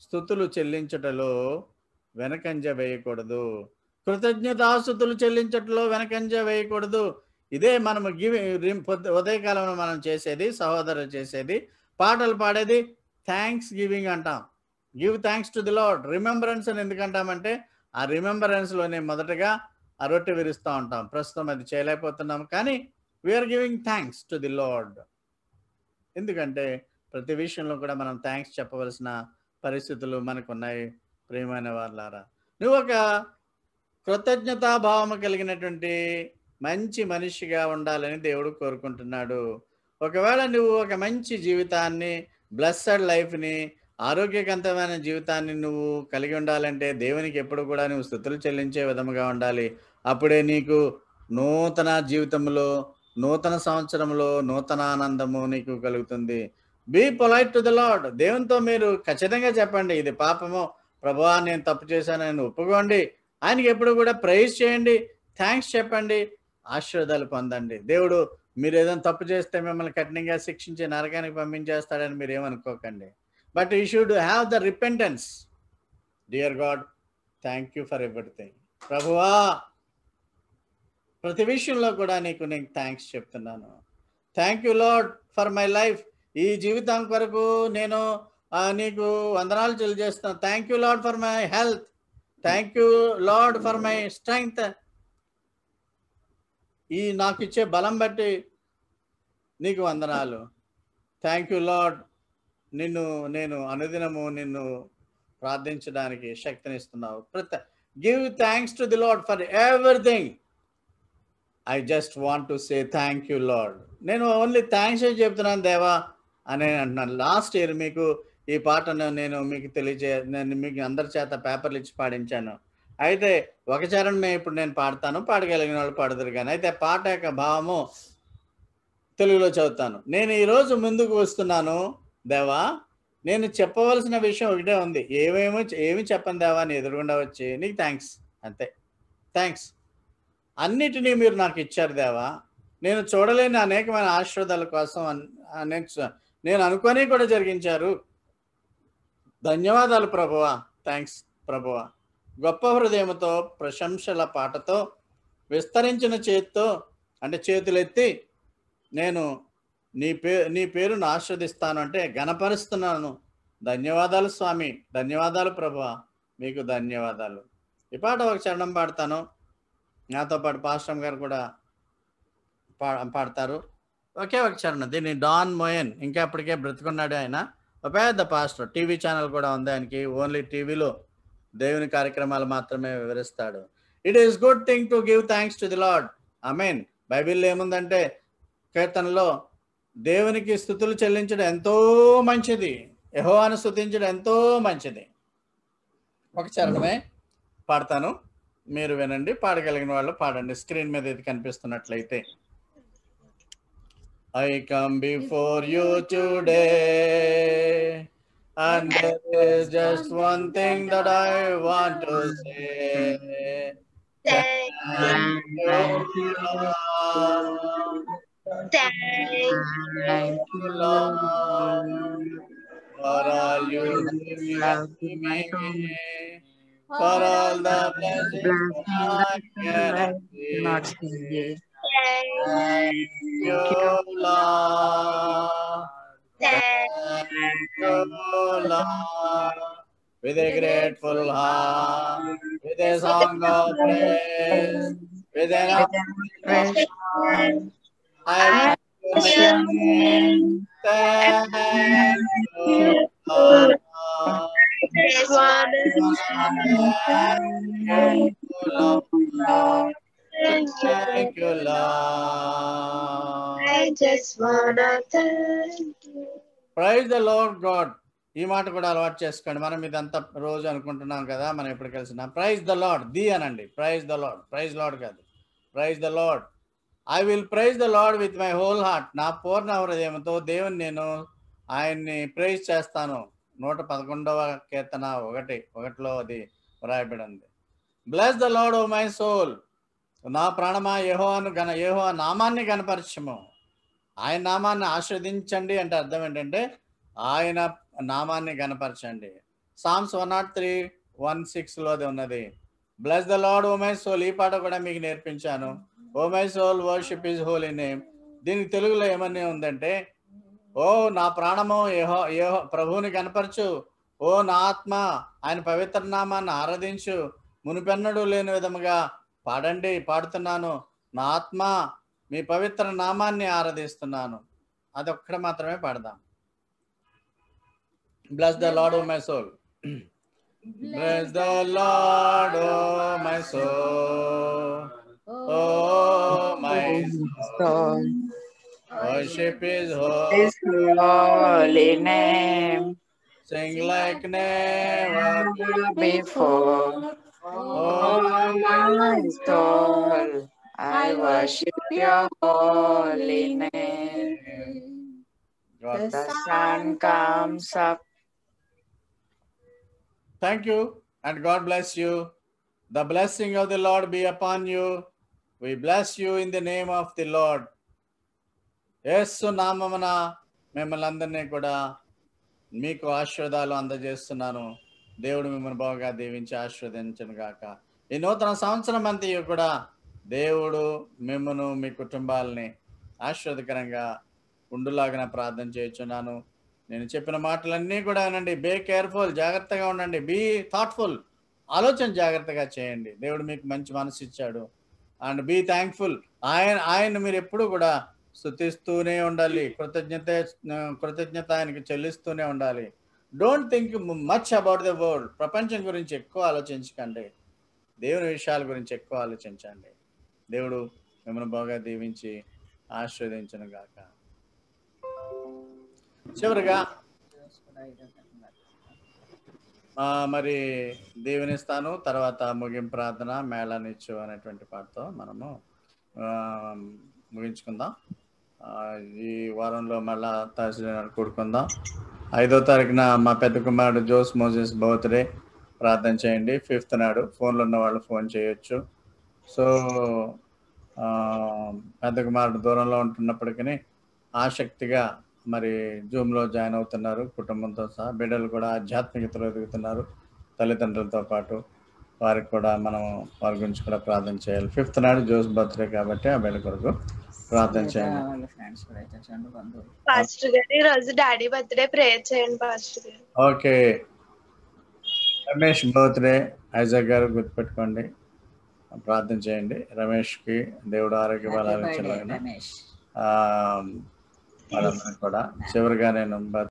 స్తుతులు చెల్లించుటలో వెనకంజ వేయకూడదు, కృతజ్ఞతాస్తుతులు చెల్లించటంలో వెనకంజ వేయకూడదు. ఇదే మనము ఉదయకాలంలో మనం చేసేది, సహోదరులు చేసేది, పాటలు పాడేది థ్యాంక్స్ గివింగ్ అంటాం. Give thanks to the lord. Remembrance అని ఎందుకంటామంటే ఆ రిమెంబరెన్స్లోనే మొదటగా ఆ రొట్టె విరుస్తూ ఉంటాం. ప్రస్తుతం అది చేయలేకపోతున్నాం, కానీ we are giving thanks to the Lord. ఎందుకంటే ప్రతి విషయంలో కూడా మనం థ్యాంక్స్ చెప్పవలసిన పరిస్థితులు మనకున్నాయి. ప్రియమైన వారులారా, నువ్వు ఒక కృతజ్ఞతాభావము కలిగినటువంటి మంచి మనిషిగా ఉండాలని దేవుడు కోరుకుంటున్నాడు. ఒకవేళ నువ్వు ఒక మంచి జీవితాన్ని, బ్లెస్సడ్ లైఫ్ని, ఆరోగ్యవంతమైన జీవితాన్ని నువ్వు కలిగి ఉండాలంటే దేవునికి ఎప్పుడు కూడా నువ్వు స్తుతులు చెల్లించే విధముగా ఉండాలి. అప్పుడే నీకు నూతన జీవితంలో, నూతన సంవత్సరంలో నూతన ఆనందము నీకు కలుగుతుంది. Be polite to the Lord. దేవునితో మీరు ఖచ్చితంగా చెప్పండి, ఇది పాపము ప్రభువా, నేను తప్పు చేశానని ఒప్పుకోండి. ఆయనకి ఎప్పుడు కూడా ప్రైజ్ చేయండి, థ్యాంక్స్ చెప్పండి, ఆశీర్వాదాలు పొందండి. దేవుడు మీరు ఏదైనా తప్పు చేస్తే మిమ్మల్ని కఠినంగా శిక్షించి నరకానికి పంపించేస్తాడని మీరు ఏమనుకోకండి. But you should have the repentance. Dear God, thank you for everything. ప్రభువా, ప్రతి విషయంలో కూడా నీకు నేను థ్యాంక్స్ చెప్తున్నాను. Thank you lord for my life. ఈ జీవితం కొరకు నేను నీకు వందనాలు తెలియజేస్తున్నాను. Thank you lord for my health. Thank you lord for my strength. ఈ నాకు ఇచ్చే బలం బట్టి నీకు వందనాలు. థ్యాంక్ యూ లార్డ్, నేను అనుదినము నిన్ను ప్రార్థించడానికి శక్తినిస్తున్నావు. Give thanks to the Lord for everything. I just want to say thank you Lord. నేను ఓన్లీ థ్యాంక్స్ చెప్తున్నాను దేవా అని అంటున్నాను. లాస్ట్ ఇయర్ మీకు ఈ పాటను నేను మీకు అందరి చేత పేపర్లు ఇచ్చి పాడించాను. అయితే ఒక చరణమే ఇప్పుడు నేను పాడతాను, పాడగలిగిన వాళ్ళు పాడదురు కానీ. అయితే పాట యొక్క భావము తెలుగులో చదువుతాను. నేను ఈరోజు ముందుకు వస్తున్నాను దేవా, నేను చెప్పవలసిన విషయం ఒకటే ఉంది. ఏమి చెప్పను దేవా, నీ ఎదురుగుండా వచ్చి నీకు థ్యాంక్స్, అంతే. థ్యాంక్స్. అన్నిటినీ మీరు నాకు ఇచ్చారు దేవా. నేను చూడలేని అనేకమైన ఆశీర్వాదాల కోసం నేను అనుకొని కూడా జరిగించారు. ధన్యవాదాలు ప్రభువా, థ్యాంక్స్ ప్రభువా. గొప్ప హృదయంతో ప్రశంసల పాటతో విస్తరించిన చేతితో అంటే చేతులెత్తి నేను నీ పేరును ఆస్వాదిస్తాను అంటే గణపరుస్తున్నాను. ధన్యవాదాలు స్వామి, ధన్యవాదాలు ప్రభువా, మీకు ధన్యవాదాలు. ఈ పాట ఒక చరణం పాడతాను, నాతో పాటు పాస్టర్ గారు కూడా పాడతారు. ఒకే ఒక చరణం. దీన్ని డాన్ మోయన్, ఇంకా అప్పటికే బ్రతుకున్నాడు ఆయన, ఒక పెద్ద పాస్టర్. టీవీ ఛానల్ కూడా ఉంది ఆయనకి. ఓన్లీ టీవీలో దేవుని కార్యక్రమాలు మాత్రమే వివరిస్తాడు. It is good thing to give thanks to the Lord. ఆమేన్. బైబిల్లో ఏముందంటే, కీర్తనలో దేవునికి స్తుతులు చెల్లించడం ఎంతో మంచిది, యెహోవాను స్తుతించడం ఎంతో మంచిది. ఒక చరణమే పాడతాను, మీరు వినండి. పాడగలిగిన వాళ్ళు పాడండి. స్క్రీన్ మీద ఇది కనిపిస్తున్నట్లయితే. I come before you today, and there is just one thing that I want to say. Thank you, Lord. Thank you, Lord, for all you have given me, for all the blessings I cannot see. Thank you, Lord. Thank you, Lord. With a grateful heart, with a song of praise, with an affirmation, I will sing. Thank you, Lord. Thank you, Lord. Thank you, Lord. I just wanna thank you. Praise the Lord God. ఈ మాట కూడా అలవాటు చేసుకోండి. మనం ఇదంతా రోజు అనుకుంటున్నాం కదా, మనం ఎప్పుడు కలిసినా ప్రైజ్ ద లార్డ్, ది అనండి. Praise the Lord, praise Lord కాదు, praise the Lord. I will praise the Lord with my whole heart. నా పూర్ణ హృదయంతో దేవుని నేను ఆయన్ని ప్రైజ్ చేస్తాను. 111వ కీర్తన 1:1 అది వ్రాయబడి ఉంది. Bless the Lord O my soul. నా ప్రాణమా యెహోవా నామాన్ని గణపరచము. ఆయన నామాన్ని ఆస్వాదించండి అంటే అర్థం ఏంటంటే ఆయన నామాన్ని గణపరచండి. సామ్స్ 103:1-6 అది ఉన్నది. Bless the Lord O my soul. ఈ పాట కూడా మీకు నేర్పించాను. O my soul worship his holy name. దీనికి తెలుగులో ఏమని ఉందంటే, ఓ నా ప్రాణము ప్రభువుని కనపరచు, ఓ నా ఆత్మ ఆయన పవిత్ర నామాన్ని ఆరాధించు, మునిపెన్నడూ లేని విధముగా పాడుతున్నాను, నా ఆత్మ మీ పవిత్ర నామాన్ని ఆరాధిస్తున్నాను. అదొక్కటి మాత్రమే పాడదాం. Bless the Lord O my soul. Bless the Lord, oh my soul, oh my soul, worship His holy name, sing like never before, oh my soul, I worship your holy name. The sun comes up. Thank you and God bless you. The blessing of the Lord be upon you. We bless you in the name of the Lord. యేసు నామమున మిమ్మల్ని అందరినీ కూడా మీకు ఆశీర్వాదాలు అందజేస్తున్నాను. దేవుడు మిమ్మల్ని బాగా దీవించి ఆశీర్వదించును గాక. ఈ నూతన సంవత్సరం అంతయు కూడా దేవుడు మిమ్మను మీ కుటుంబాలని ఆశీర్వదకరంగా ఉండులాగా ప్రార్థన చేయుచున్నాను. నేను చెప్పిన మాటలన్నీ కూడా వినండి. బీ కేర్ఫుల్, జాగ్రత్తగా ఉండండి. బీ థాట్ఫుల్, ఆలోచన జాగ్రత్తగా చేయండి. దేవుడు మీకు మంచి మనసు ఇచ్చాడు. And be thankful. ఆయన మీరు ఎప్పుడు కూడా స్తుతిస్తూనే ఉండాలి. కృతజ్ఞత ఆయనకి చెల్లిస్తూనే ఉండాలి. Don't think much about the world. ప్రపంచం గురించి ఎక్కువ ఆలోచించకండి, దేవుని విషయాల గురించి ఎక్కువ ఆలోచించండి. దేవుడు మిమ్మల్ని బాగా దీవించి ఆశీర్వదించును గాక. చివరిగా మరి దీవెనిస్తాను, తర్వాత ముగింపు ప్రార్థన మేళనిచ్చు అనేటువంటి పాటతో మనము ముగించుకుందాం. ఈ వారంలో మళ్ళా థర్స్డే నాడు కూడుకుందాం. 5వ తారీఖున మా పెద్ద కుమారుడు జోస్ మోజెస్ బర్త్డే, ప్రార్థన చేయండి. 5th నాడు ఫోన్లో ఉన్న వాళ్ళు ఫోన్ చేయొచ్చు. సో పెద్ద కుమారుడు దూరంలో ఉంటున్నప్పటికీ ఆసక్తిగా మరి జూమ్లో జాయిన్ అవుతున్నారు కుటుంబంతో సహా. బిడ్డలు కూడా ఆధ్యాత్మికతలో ఎదుగుతున్నారు తల్లిదండ్రులతో పాటు. వారికి కూడా మనం వారి గురించి కూడా ప్రార్థన చేయాలి. 5th నాడు జోస్ బర్త్డే కాబట్టి ఆ బిడ్డ కొరకు ప్రార్థన చేయండి. వాళ్ళ ఫ్రెండ్స్ కూడా అయితే చండు బంధువులు. పాస్టర్ గారు ఈ రోజు డాడీ బర్త్డే ప్రేయర్ చేయండి పాస్టర్ గారు. ఓకే, రమేష్ బర్త్డే ఐజాక్ గారు గుర్తుపెట్టుకోండి, ప్రార్థన చేయండి. రమేష్కి దేవుడు ఆరోగ్య Happy బలాలు birthday, ఇచ్చేలాగా రమేష్. వాళ్ళందరికీ కూడా. చివరిగా నేను